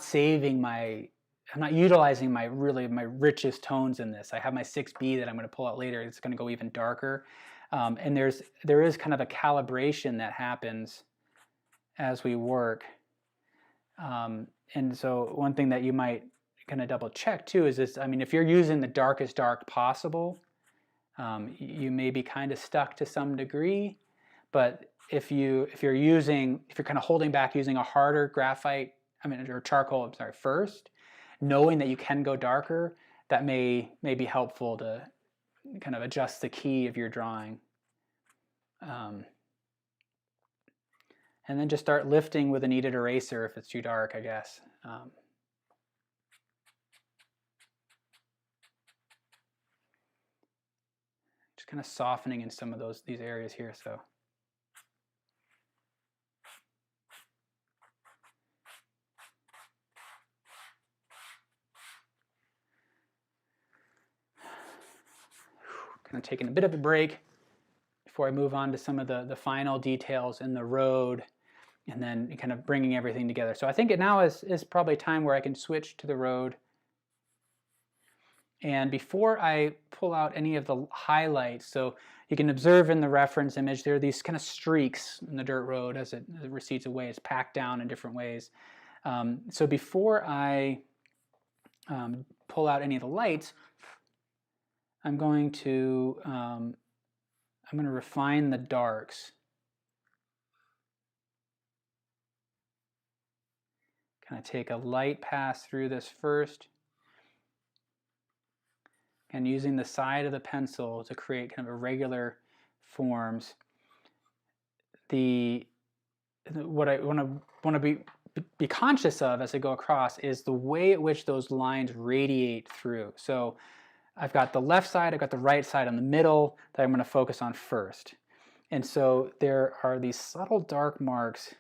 I'm not utilizing my richest tones in this. I have my 6B that I'm going to pull out later. It's going to go even darker. And there is kind of a calibration that happens as we work. And so one thing that you might kind of double check too is this, I mean, if you're using the darkest dark possible, you may be kind of stuck to some degree. But if you're kind of holding back using a harder graphite, or charcoal, first, knowing that you can go darker, that may be helpful to kind of adjust the key of your drawing. And then just start lifting with a kneaded eraser if it's too dark, I guess. Just kind of softening in some of these areas here. So. Kind of taking a bit of a break before I move on to some of the final details in the road, and then kind of bringing everything together. So I think it now is probably time where I can switch to the road. And before I pull out any of the highlights, so you can observe in the reference image, there are these kind of streaks in the dirt road as it recedes away. It's packed down in different ways. So before I pull out any of the lights, I'm going to refine the darks. Kind of take a light pass through this first, and using the side of the pencil to create kind of irregular forms. What I want to be conscious of as I go across is the way at which those lines radiate through. So I've got the left side, I've got the right side on the middle that I'm going to focus on first. And so there are these subtle dark marks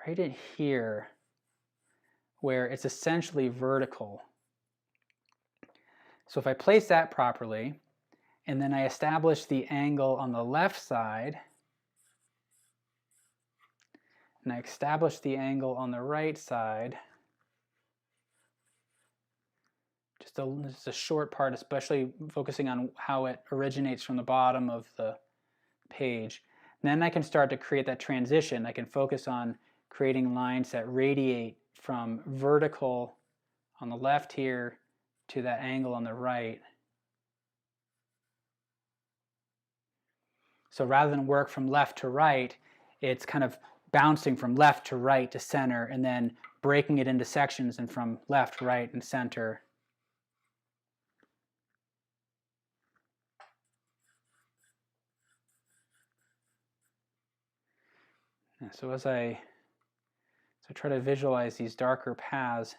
right in here where it's essentially vertical. So if I place that properly, and then I establish the angle on the left side, and I establish the angle on the right side, just a short part, especially focusing on how it originates from the bottom of the page. And then I can start to create that transition. I can focus on creating lines that radiate from vertical on the left here to that angle on the right. So rather than work from left to right, it's kind of bouncing from left to right to center, and then breaking it into sections and from left, right, and center. So as I try to visualize these darker paths,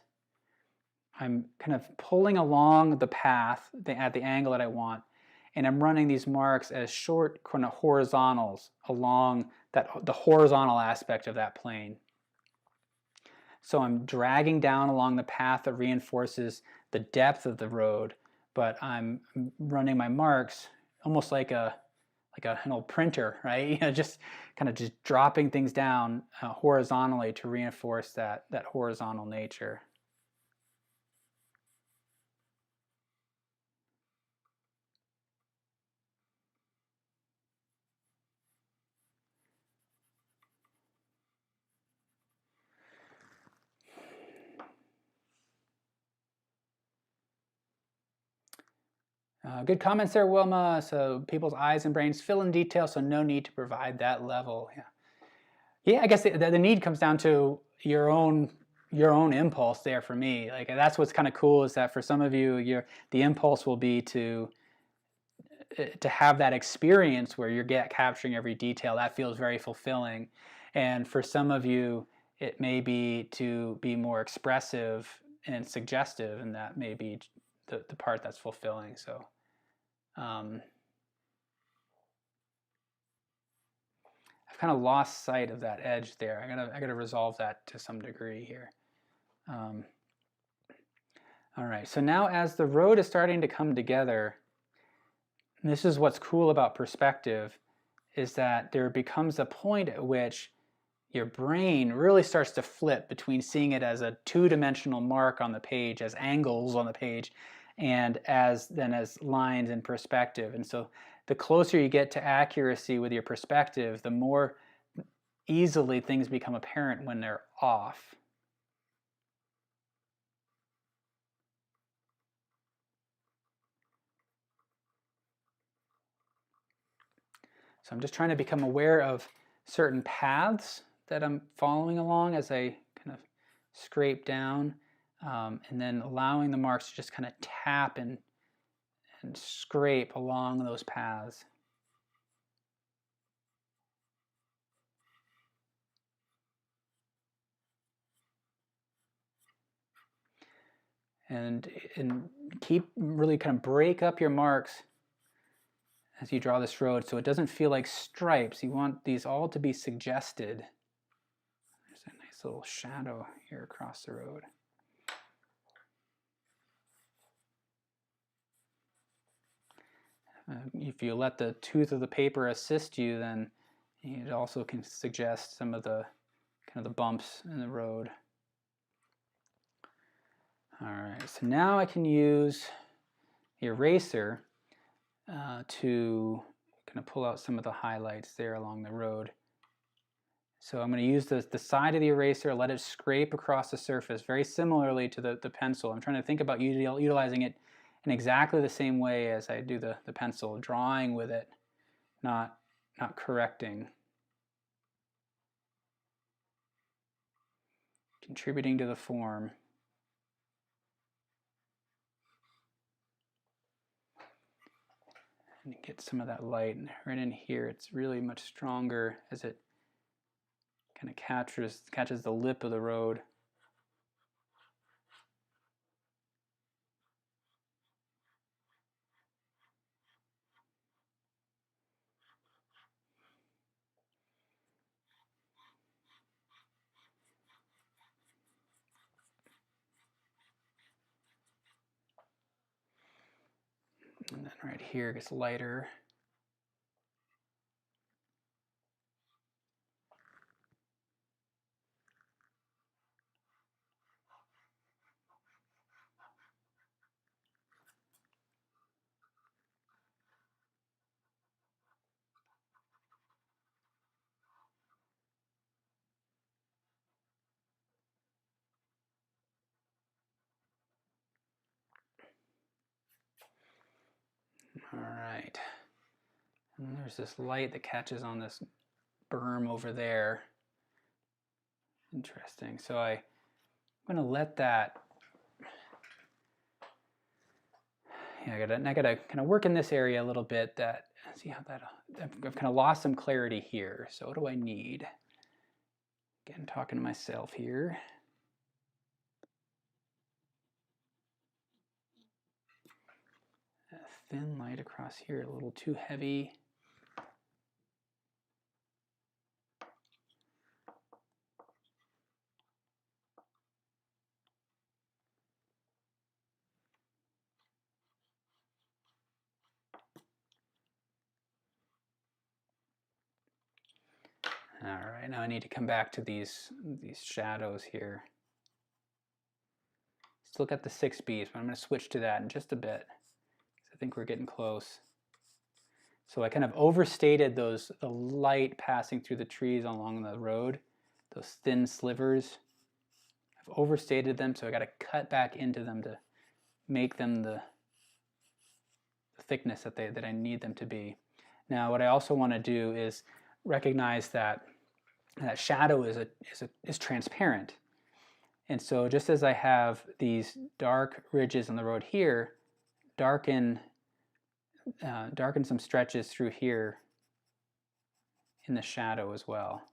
I'm kind of pulling along the path at the angle that I want, and I'm running these marks as short kind of horizontals along the horizontal aspect of that plane. So I'm dragging down along the path that reinforces the depth of the road, but I'm running my marks almost like an old printer, right? Just kind of dropping things down horizontally to reinforce that horizontal nature. Good comments there, Wilma. So people's eyes and brains fill in detail, so no need to provide that level. Yeah, I guess the need comes down to your own impulse there for me. Like that's what's kind of cool is that for some of you, the impulse will be to have that experience where you're capturing every detail. That feels very fulfilling. And for some of you, it may be to be more expressive and suggestive, and that may be the part that's fulfilling. So I've kind of lost sight of that edge there. I gotta resolve that to some degree here. All right, so now as the road is starting to come together, this is what's cool about perspective, is that there becomes a point at which your brain really starts to flip between seeing it as a two-dimensional mark on the page, as angles on the page, and as lines in perspective. And so the closer you get to accuracy with your perspective, the more easily things become apparent when they're off. So I'm just trying to become aware of certain paths that I'm following along as I kind of scrape down, and then allowing the marks to just kind of tap and scrape along those paths. And keep really kind of break up your marks as you draw this road so it doesn't feel like stripes. You want these all to be suggested. There's a nice little shadow here across the road. If you let the tooth of the paper assist you, then it also can suggest some of the kind of the bumps in the road. All right, so now I can use the eraser to kind of pull out some of the highlights there along the road. So I'm going to use the side of the eraser, let it scrape across the surface very similarly to the pencil. I'm trying to think about utilizing it in exactly the same way as I do the pencil, drawing with it, not correcting. Contributing to the form. And get some of that light right in here. It's really much stronger as it kind of catches the lip of the road. And then right here it gets lighter. All right. And there's this light that catches on this berm over there. Interesting. So I'm going to let that. Yeah, I gotta kind of work in this area a little bit. That see how that I've kind of lost some clarity here. So what do I need? Again, talking to myself here. A thin light across here, a little too heavy. All right, now I need to come back to these shadows here. Let's look at the 6Bs, but I'm going to switch to that in just a bit. I think we're getting close. So I kind of overstated the light passing through the trees along the road, those thin slivers. I've overstated them, so I got to cut back into them to make them the thickness that I need them to be. Now, what I also want to do is recognize that And that shadow is transparent. And so just as I have these dark ridges on the road here, darken some stretches through here in the shadow as well.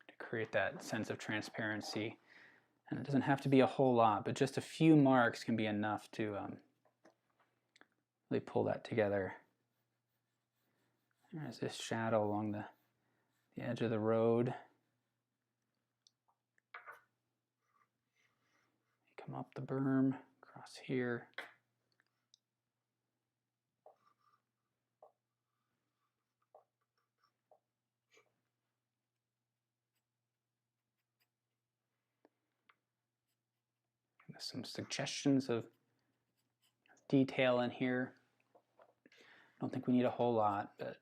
To create that sense of transparency. And it doesn't have to be a whole lot, but just a few marks can be enough to really pull that together. There's this shadow along the edge of the road. Come up the berm, across here. There's some suggestions of detail in here. I don't think we need a whole lot, but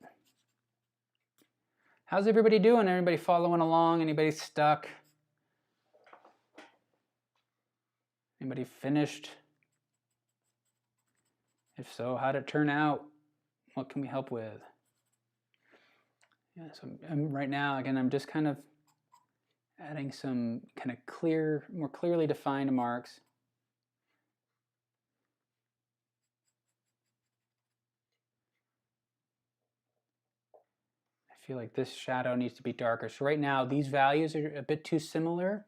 how's everybody doing? Everybody following along? Anybody stuck? Anybody finished? If so, how'd it turn out? What can we help with? Yeah, so right now, again, I'm just kind of adding some kind of clear, more clearly defined marks. I feel like this shadow needs to be darker. So right now, these values are a bit too similar.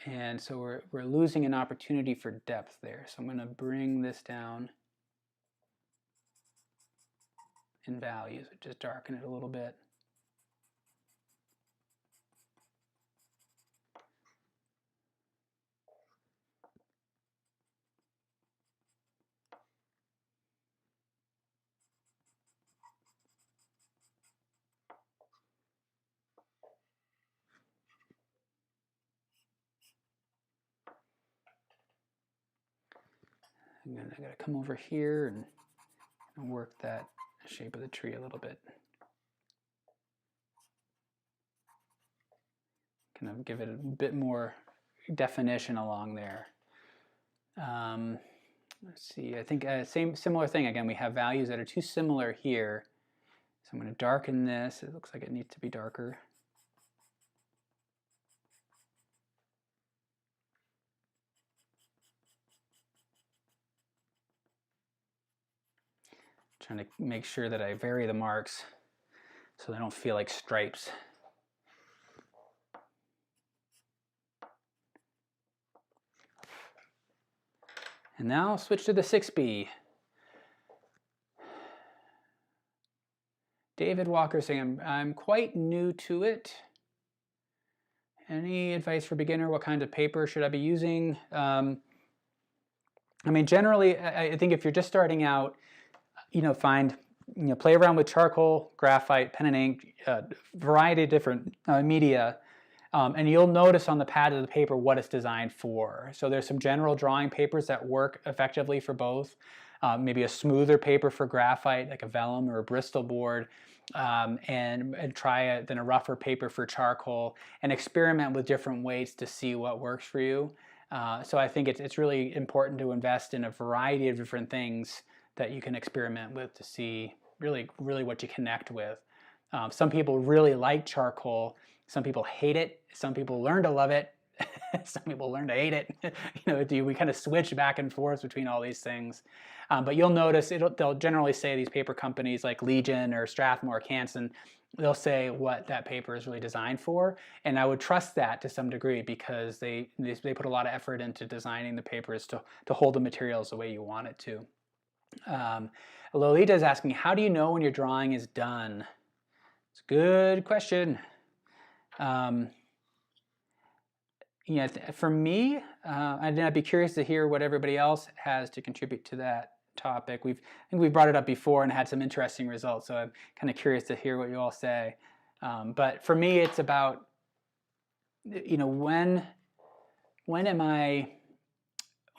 And so we're losing an opportunity for depth there. So I'm going to bring this down in values, just darken it a little bit. And then I got to come over here and work that shape of the tree a little bit. Kind of give it a bit more definition along there. Let's see, I think similar thing again, we have values that are too similar here. So I'm going to darken this. It looks like it needs to be darker. Trying to make sure that I vary the marks so they don't feel like stripes. And now I'll switch to the 6B. David Walker saying, I'm quite new to it. Any advice for beginner? What kind of paper should I be using? I mean, generally, I think if you're just starting out, play around with charcoal, graphite, pen and ink, variety of different media, and you'll notice on the pad of the paper what it's designed for. So there's some general drawing papers that work effectively for both. Maybe a smoother paper for graphite, like a vellum or a Bristol board, and try then a rougher paper for charcoal, and experiment with different weights to see what works for you. So I think it's really important to invest in a variety of different things that you can experiment with to see really what you connect with. Some people really like charcoal. Some people hate it. Some people learn to love it. Some people learn to hate it. We kind of switch back and forth between all these things. But you'll notice they'll generally say, these paper companies like Legion or Strathmore, Canson, they'll say what that paper is really designed for. And I would trust that to some degree, because they put a lot of effort into designing the papers to hold the materials the way you want it to. Lolita is asking, how do you know when your drawing is done? It's a good question. For me, I'd be curious to hear what everybody else has to contribute to that topic. I think we've brought it up before and had some interesting results, so I'm kind of curious to hear what you all say. But for me, it's about, when am I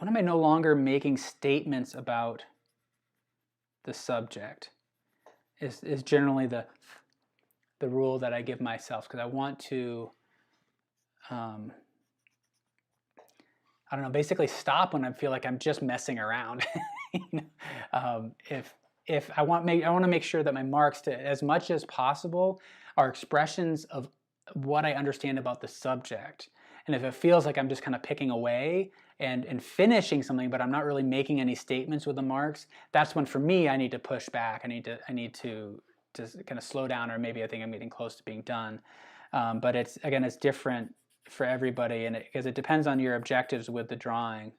no longer making statements about the subject is generally the rule that I give myself, because I want to I don't know, basically stop when I feel like I'm just messing around. If if I want to make sure that my marks, to as much as possible, are expressions of what I understand about the subject. And if it feels like I'm just kind of picking away and finishing something, but I'm not really making any statements with the marks, that's when for me I need to push back. I need to kind of slow down, or maybe I think I'm getting close to being done. But it's different for everybody, and because it depends on your objectives with the drawing.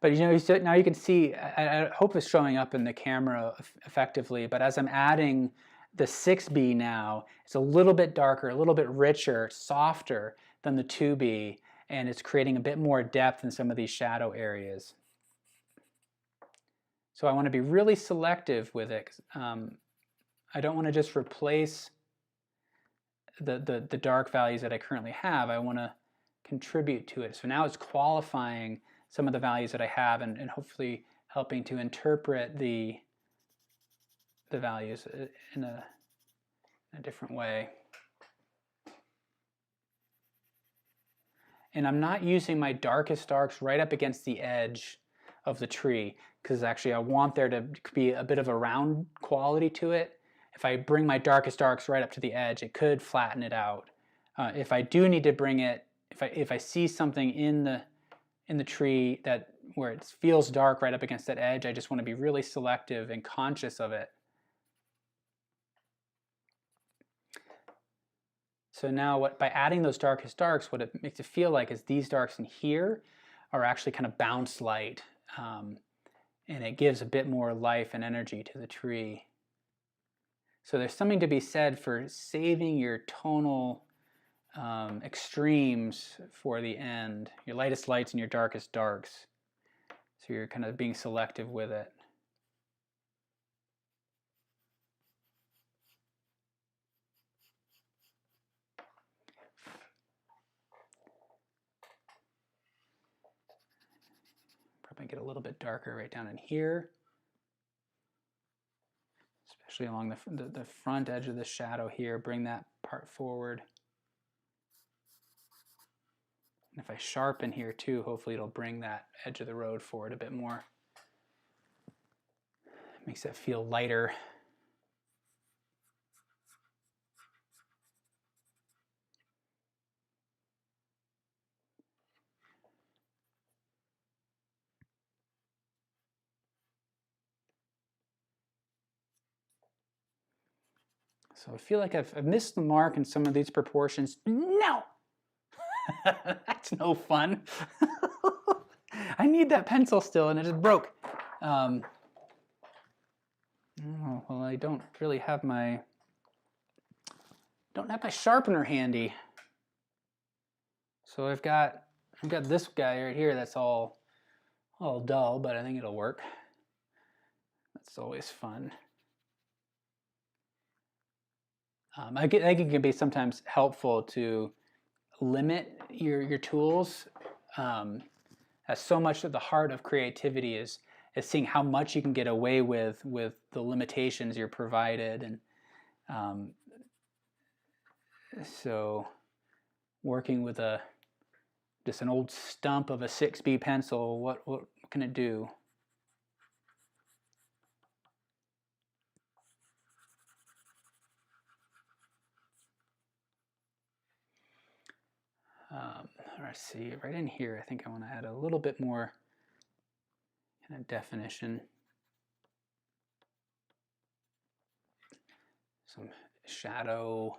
But you know, now you can see, I hope it's showing up in the camera effectively, but as I'm adding the 6B now, it's a little bit darker, a little bit richer, softer than the 2B, and it's creating a bit more depth in some of these shadow areas. So I want to be really selective with it. I don't want to just replace the dark values that I currently have. I want to contribute to it. So now it's qualifying some of the values that I have, and hopefully helping to interpret the values in a different way. And I'm not using my darkest darks right up against the edge of the tree, because actually I want there to be a bit of a round quality to it. If I bring my darkest darks right up to the edge, it could flatten it out. If I do need to bring it, if I see something in the tree where it feels dark right up against that edge, I just want to be really selective and conscious of it. So now by adding those darkest darks, what it makes it feel like is these darks in here are actually kind of bounce light, and it gives a bit more life and energy to the tree. So there's something to be said for saving your tonal extremes for the end, your lightest lights and your darkest darks. So you're kind of being selective with it. Probably get a little bit darker right down in here, especially along the front edge of the shadow here. Bring that part forward. And if I sharpen here too, hopefully it'll bring that edge of the road forward a bit more. Makes it feel lighter. So I feel like I've missed the mark in some of these proportions. No! That's no fun. I need that pencil still, and it just broke. Oh, well, I don't really have my sharpener handy. So I've got this guy right here that's all dull, but I think it'll work. That's always fun. I think it can be sometimes helpful to limit your tools, as so much of the heart of creativity is seeing how much you can get away with the limitations you're provided, and so working with just an old stump of a 6B pencil, what can it do? Let's see, right in here, I think I want to add a little bit more kind of definition. Some shadow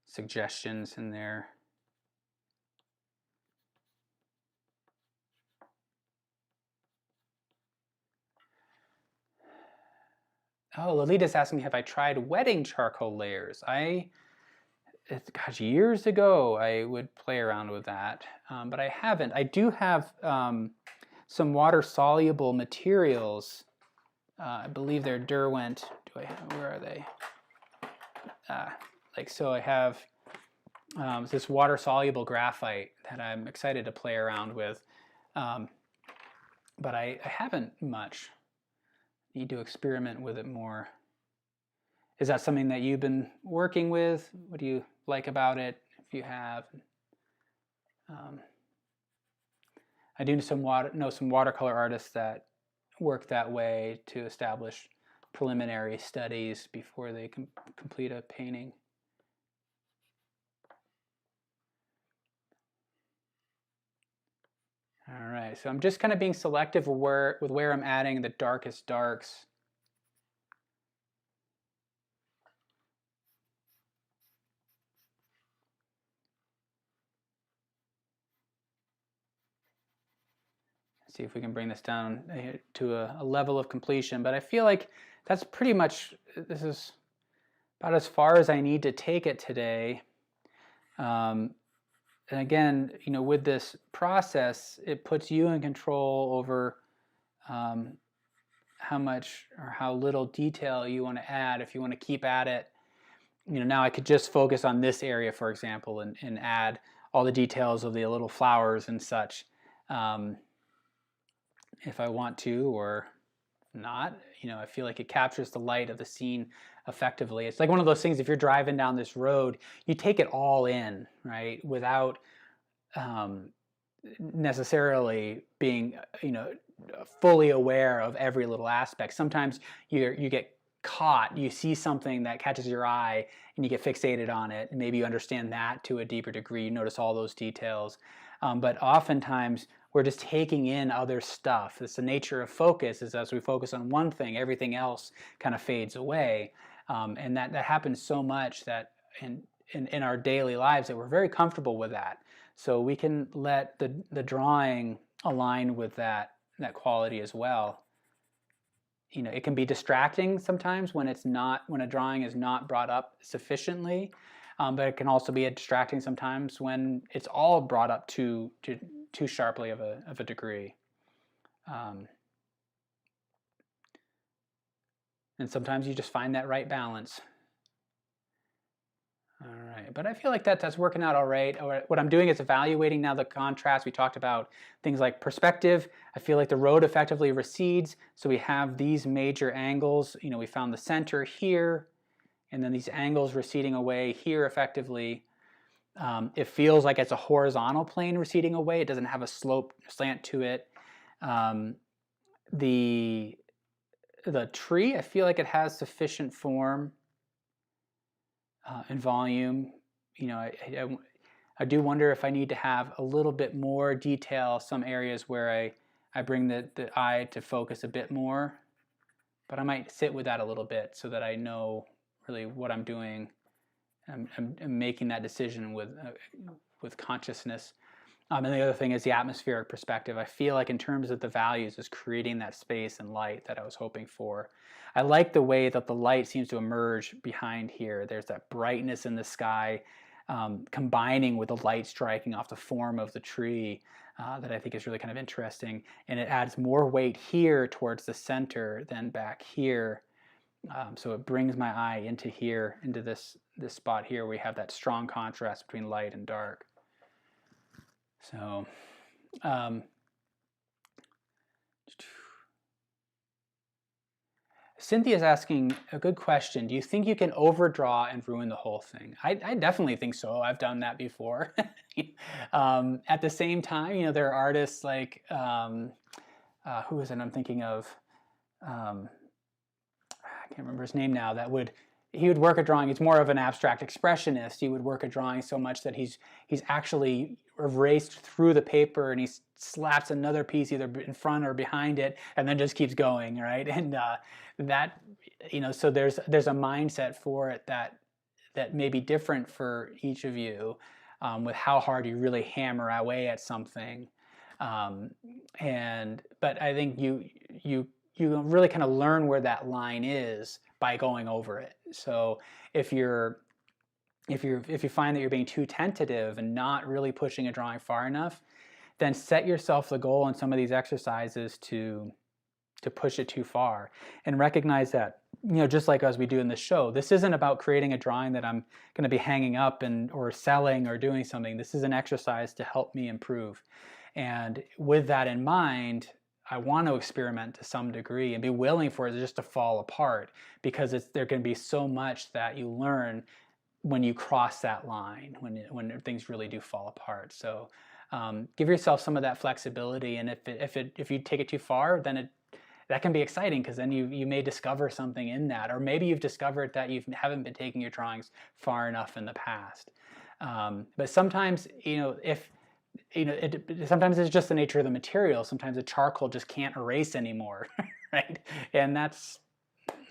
suggestions in there. Oh, Lolita's asking, have I tried wetting charcoal layers? Gosh, years ago I would play around with that, but I haven't. I do have some water-soluble materials. I believe they're Derwent. Where are they? So I have this water-soluble graphite that I'm excited to play around with, but I haven't much. Need to experiment with it more. Is that something that you've been working with? What do you like about it, if you have? I do know some watercolor artists that work that way to establish preliminary studies before they complete a painting. All right, so I'm just kind of being selective with where I'm adding the darkest darks. See if we can bring this down to a level of completion. But I feel like that's pretty much, this is about as far as I need to take it today. And again, you know, with this process, it puts you in control over how much or how little detail you want to add. If you want to keep at it, you know, now I could just focus on this area, for example, and add all the details of the little flowers and such. If I want to, or not, you know, I feel like it captures the light of the scene effectively. It's like one of those things, if you're driving down this road, you take it all in, right, without necessarily being, you know, fully aware of every little aspect. Sometimes you get caught, you see something that catches your eye and you get fixated on it, and maybe you understand that to a deeper degree, you notice all those details. But oftentimes we're just taking in other stuff. It's the nature of focus, is as we focus on one thing, everything else kind of fades away. And that happens so much that in our daily lives that we're very comfortable with that. So we can let the drawing align with that quality as well. You know, it can be distracting sometimes when a drawing is not brought up sufficiently, but it can also be distracting sometimes when it's all brought up too sharply of a degree. And sometimes you just find that right balance. All right, but I feel like that's working out all right. What I'm doing is evaluating now the contrast. We talked about things like perspective. I feel like the road effectively recedes, so we have these major angles. You know, we found the center here, and then these angles receding away here effectively. It feels like it's a horizontal plane receding away. It doesn't have a slant to it. The tree, I feel like it has sufficient form and volume. You know, I do wonder if I need to have a little bit more detail, some areas where I bring the eye to focus a bit more, but I might sit with that a little bit so that I know really what I'm doing. I'm making that decision with consciousness. And the other thing is the atmospheric perspective. I feel like in terms of the values is creating that space and light that I was hoping for. I like the way that the light seems to emerge behind here. There's that brightness in the sky combining with the light striking off the form of the tree that I think is really kind of interesting. And it adds more weight here towards the center than back here. So it brings my eye into here, into this spot here. We have that strong contrast between light and dark. So, Cynthia's asking a good question. Do you think you can overdraw and ruin the whole thing? I definitely think so. I've done that before. At the same time, you know, there are artists like, who is it I'm thinking of? I can't remember his name now, he would work a drawing. He's more of an abstract expressionist. He would work a drawing so much that he's actually erased through the paper, and he slaps another piece either in front or behind it, and then just keeps going, right? And that, you know, so there's a mindset for it that may be different for each of you, with how hard you really hammer away at something. But I think you really kind of learn where that line is by going over it. So if you find that you're being too tentative and not really pushing a drawing far enough, then set yourself the goal in some of these exercises to push it too far, and recognize that, you know, just like as we do in this show, this isn't about creating a drawing that I'm going to be hanging up or selling or doing something. This is an exercise to help me improve. And with that in mind, I want to experiment to some degree and be willing for it just to fall apart, because there can be so much that you learn when you cross that line, when things really do fall apart. So give yourself some of that flexibility, and if you take it too far, then that can be exciting because then you may discover something in that, or maybe you've discovered that you haven't been taking your drawings far enough in the past. But sometimes, if sometimes it's just the nature of the material. Sometimes the charcoal just can't erase anymore, right? And that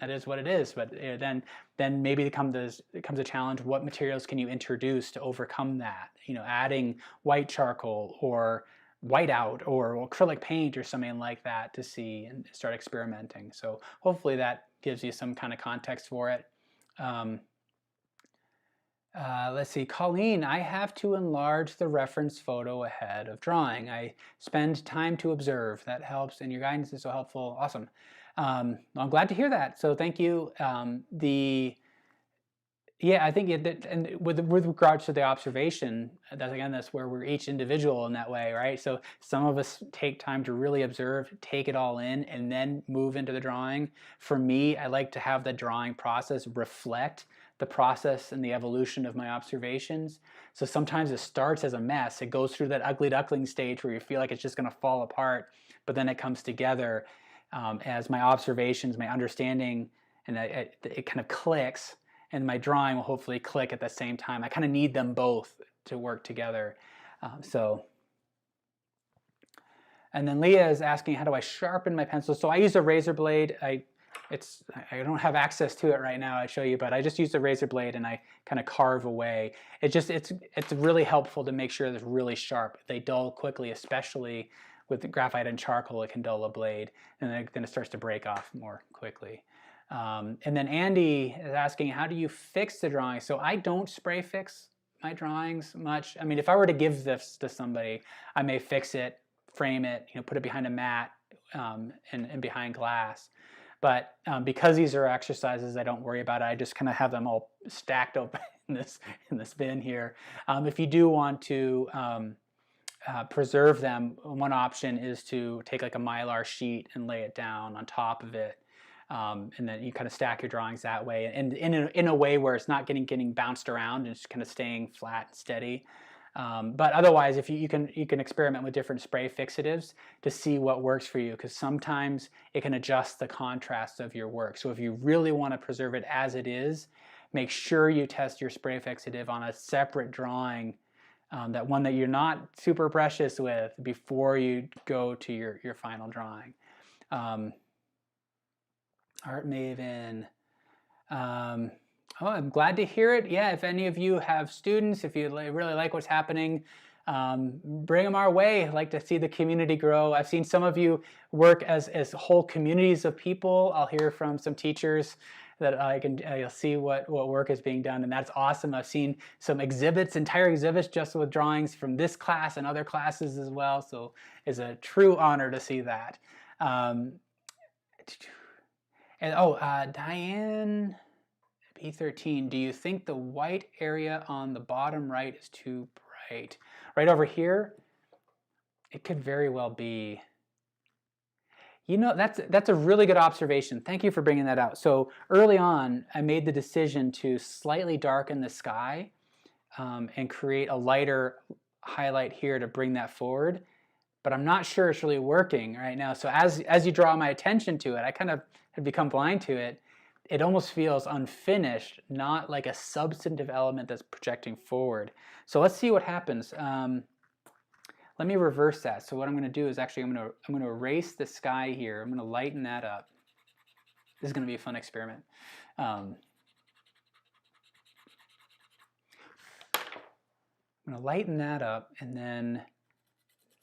is what it is. But then maybe it comes a challenge. What materials can you introduce to overcome that? Adding white charcoal or whiteout or acrylic paint or something like that to see and start experimenting. So hopefully that gives you some kind of context for it. Let's see, Colleen, I have to enlarge the reference photo ahead of drawing. I spend time to observe. That helps, and your guidance is so helpful. Awesome. I'm glad to hear that. So thank you. Yeah, I think and with regards to the observation, that's where we're each individual in that way, right? So some of us take time to really observe, take it all in, and then move into the drawing. For me, I like to have the drawing process reflect the process and the evolution of my observations. So sometimes it starts as a mess. It goes through that ugly duckling stage where you feel like it's just going to fall apart, but then it comes together as my observations, my understanding, and it kind of clicks. And my drawing will hopefully click at the same time. I kind of need them both to work together. And then Leah is asking, how do I sharpen my pencil? So I use a razor blade. I don't have access to it right now, I'd show you, but I just use a razor blade and I kind of carve away. It's really helpful to make sure that it's really sharp. They dull quickly, especially with the graphite and charcoal, it can dull a blade, and then it starts to break off more quickly. And then Andy is asking, how do you fix the drawing? So I don't spray fix my drawings much. I mean, if I were to give this to somebody, I may fix it, frame it, put it behind a mat and behind glass. But because these are exercises, I don't worry about it. I just kind of have them all stacked up in this bin here. If you do want to preserve them, one option is to take like a Mylar sheet and lay it down on top of it. And then you kind of stack your drawings that way, and in a way where it's not getting bounced around and it's kind of staying flat and steady. But otherwise, if you can experiment with different spray fixatives to see what works for you, because sometimes it can adjust the contrast of your work. So if you really want to preserve it as it is, make sure you test your spray fixative on a separate drawing, that one that you're not super precious with, before you go to your final drawing. Art Maven. Oh, I'm glad to hear it. Yeah, if any of you have students, if you really like what's happening, bring them our way. I'd like to see the community grow. I've seen some of you work as whole communities of people. I'll hear from some teachers that I'll see what work is being done, and that's awesome. I've seen some exhibits, entire exhibits just with drawings from this class and other classes as well, so it's a true honor to see that. Diane B13, do you think the white area on the bottom right is too bright? Right over here, it could very well be. That's a really good observation. Thank you for bringing that out. So early on, I made the decision to slightly darken the sky and create a lighter highlight here to bring that forward. But I'm not sure it's really working right now. So as you draw my attention to it, I kind of have become blind to it. It almost feels unfinished, not like a substantive element that's projecting forward. So let's see what happens. Let me reverse that. So what I'm going to do is actually I'm going to erase the sky here. I'm going to lighten that up. This is going to be a fun experiment. I'm going to lighten that up and then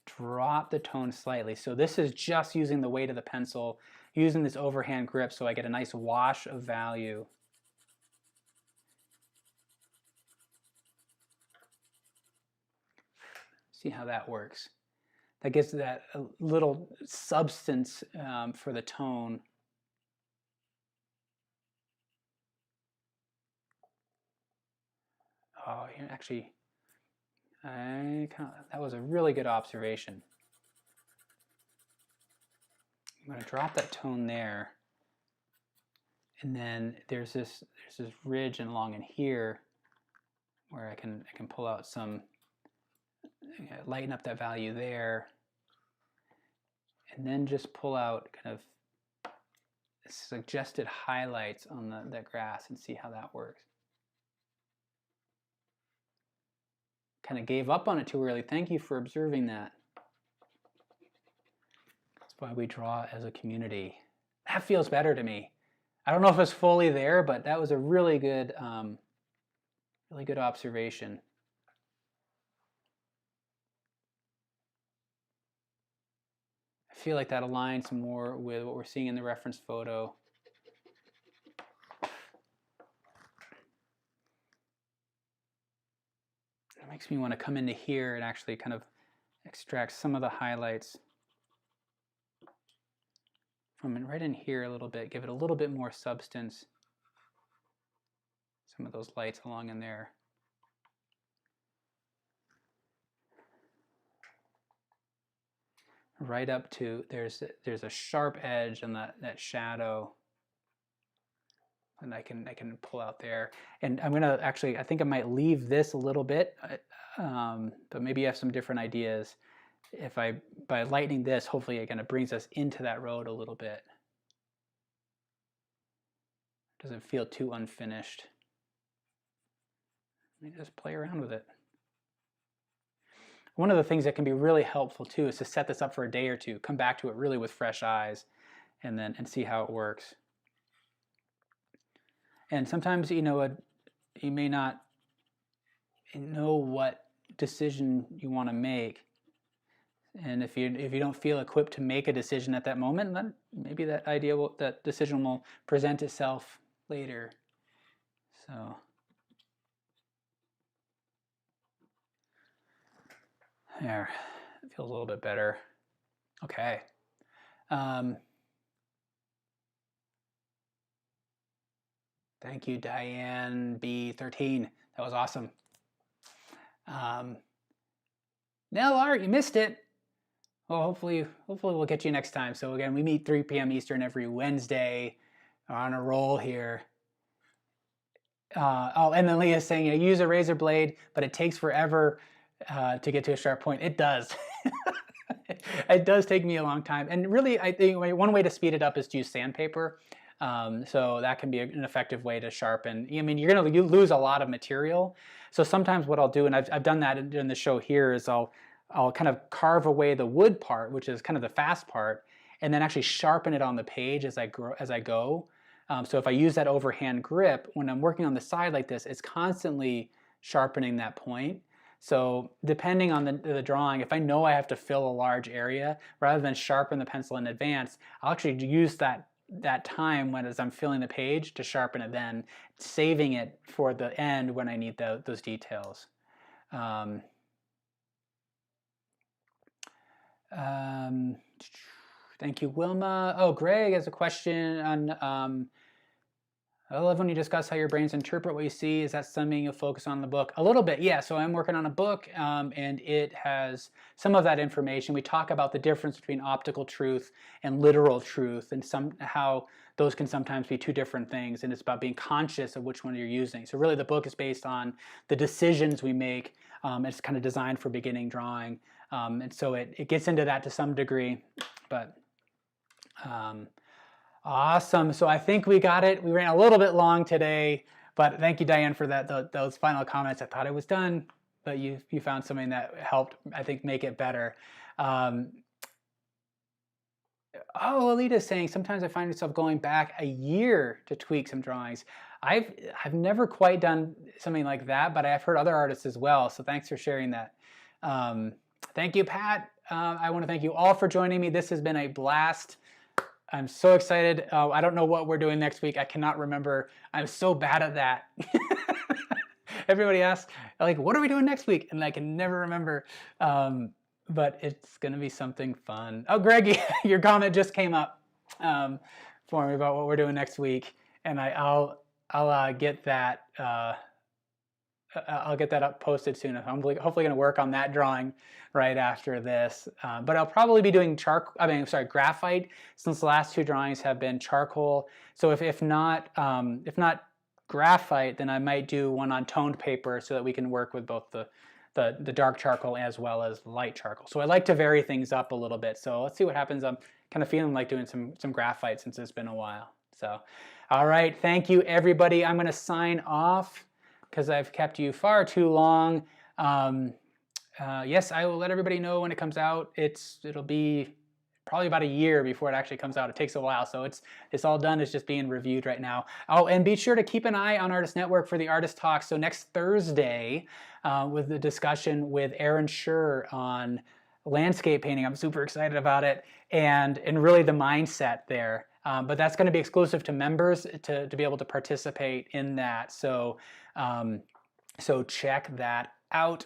drop the tone slightly. So this is just using the weight of the pencil, using this overhand grip, so I get a nice wash of value. See how that works. That gives that a little substance for the tone. Oh, actually, that was a really good observation. I'm going to drop that tone there, and then there's this ridge and along in here where I can pull out some, lighten up that value there, and then just pull out kind of suggested highlights on that grass and see how that works. Kind of gave up on it too early. Thank you for observing that. That's why we draw as a community. That feels better to me. I don't know if it's fully there, but that was a really good observation. I feel like that aligns more with what we're seeing in the reference photo. It makes me want to come into here and actually kind of extract some of the highlights from it right in here a little bit, give it a little bit more substance. Some of those lights along in there. Right up to, there's a sharp edge on that shadow, and I can pull out there. And I'm gonna actually, I think I might leave this a little bit, but maybe you have some different ideas. If by lightening this, hopefully it kind of brings us into that road a little bit. Doesn't feel too unfinished. Let me just play around with it. One of the things that can be really helpful too is to set this up for a day or two, come back to it really with fresh eyes, and see how it works. And sometimes, you know, you may not know what decision you want to make, and if you don't feel equipped to make a decision at that moment, then maybe that decision will present itself later. So. There, it feels a little bit better. Okay. Thank you, Diane B13. That was awesome. Nell Art, you missed it. Well, hopefully we'll get you next time. So again, we meet 3 p.m. Eastern every Wednesday. We're on a roll here. Oh, and then Leah's saying, you know, use a razor blade, but it takes forever to get to a sharp point. It does. It does take me a long time. And really, I think one way to speed it up is to use sandpaper. So that can be an effective way to sharpen. I mean, you're going to lose a lot of material. So sometimes what I'll do, and I've done that in the show here, is I'll kind of carve away the wood part, which is kind of the fast part, and then actually sharpen it on the page as I go. So if I use that overhand grip, when I'm working on the side like this, it's constantly sharpening that point. So depending on the drawing, if I know I have to fill a large area, rather than sharpen the pencil in advance, I'll actually use that time as I'm filling the page to sharpen it then, saving it for the end when I need those details. Thank you, Wilma. Oh, Greg has a question on I love when you discuss how your brains interpret what you see. Is that something you'll focus on in the book? A little bit, yeah. So I'm working on a book, and it has some of that information. We talk about the difference between optical truth and literal truth, and how those can sometimes be two different things, and it's about being conscious of which one you're using. So really the book is based on the decisions we make. It's kind of designed for beginning drawing, and so it gets into that to some degree, but awesome. So I think we got it. We ran a little bit long today, but thank you, Diane, for those final comments. I thought it was done, but you found something that helped, I think, make it better. Oh, Alita's saying, sometimes I find myself going back a year to tweak some drawings. I've never quite done something like that, but I've heard other artists as well. So thanks for sharing that. Thank you, Pat. I want to thank you all for joining me. This has been a blast. I'm so excited. I don't know what we're doing next week. I cannot remember. I'm so bad at that. Everybody asks, like, what are we doing next week? And I can never remember. But it's going to be something fun. Oh, Greg, your comment just came up for me about what we're doing next week. And I'll get that. I'll get that up posted soon. I'm hopefully going to work on that drawing right after this. But I'll probably be doing graphite, since the last two drawings have been charcoal. So if not graphite, then I might do one on toned paper so that we can work with both the dark charcoal as well as light charcoal. So I like to vary things up a little bit. So let's see what happens. I'm kind of feeling like doing some graphite since it's been a while. So, all right, thank you everybody. I'm going to sign off because I've kept you far too long. Yes, I will let everybody know when it comes out. It'll be probably about a year before it actually comes out. It takes a while, so it's all done. It's just being reviewed right now. Oh, and be sure to keep an eye on Artist Network for the Artist Talk. So next Thursday, with the discussion with Aaron Schur on landscape painting. I'm super excited about it, and really the mindset there. But that's going to be exclusive to members to be able to participate in that. So, so check that out.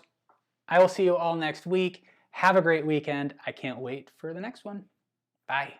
I will see you all next week. Have a great weekend. I can't wait for the next one. Bye.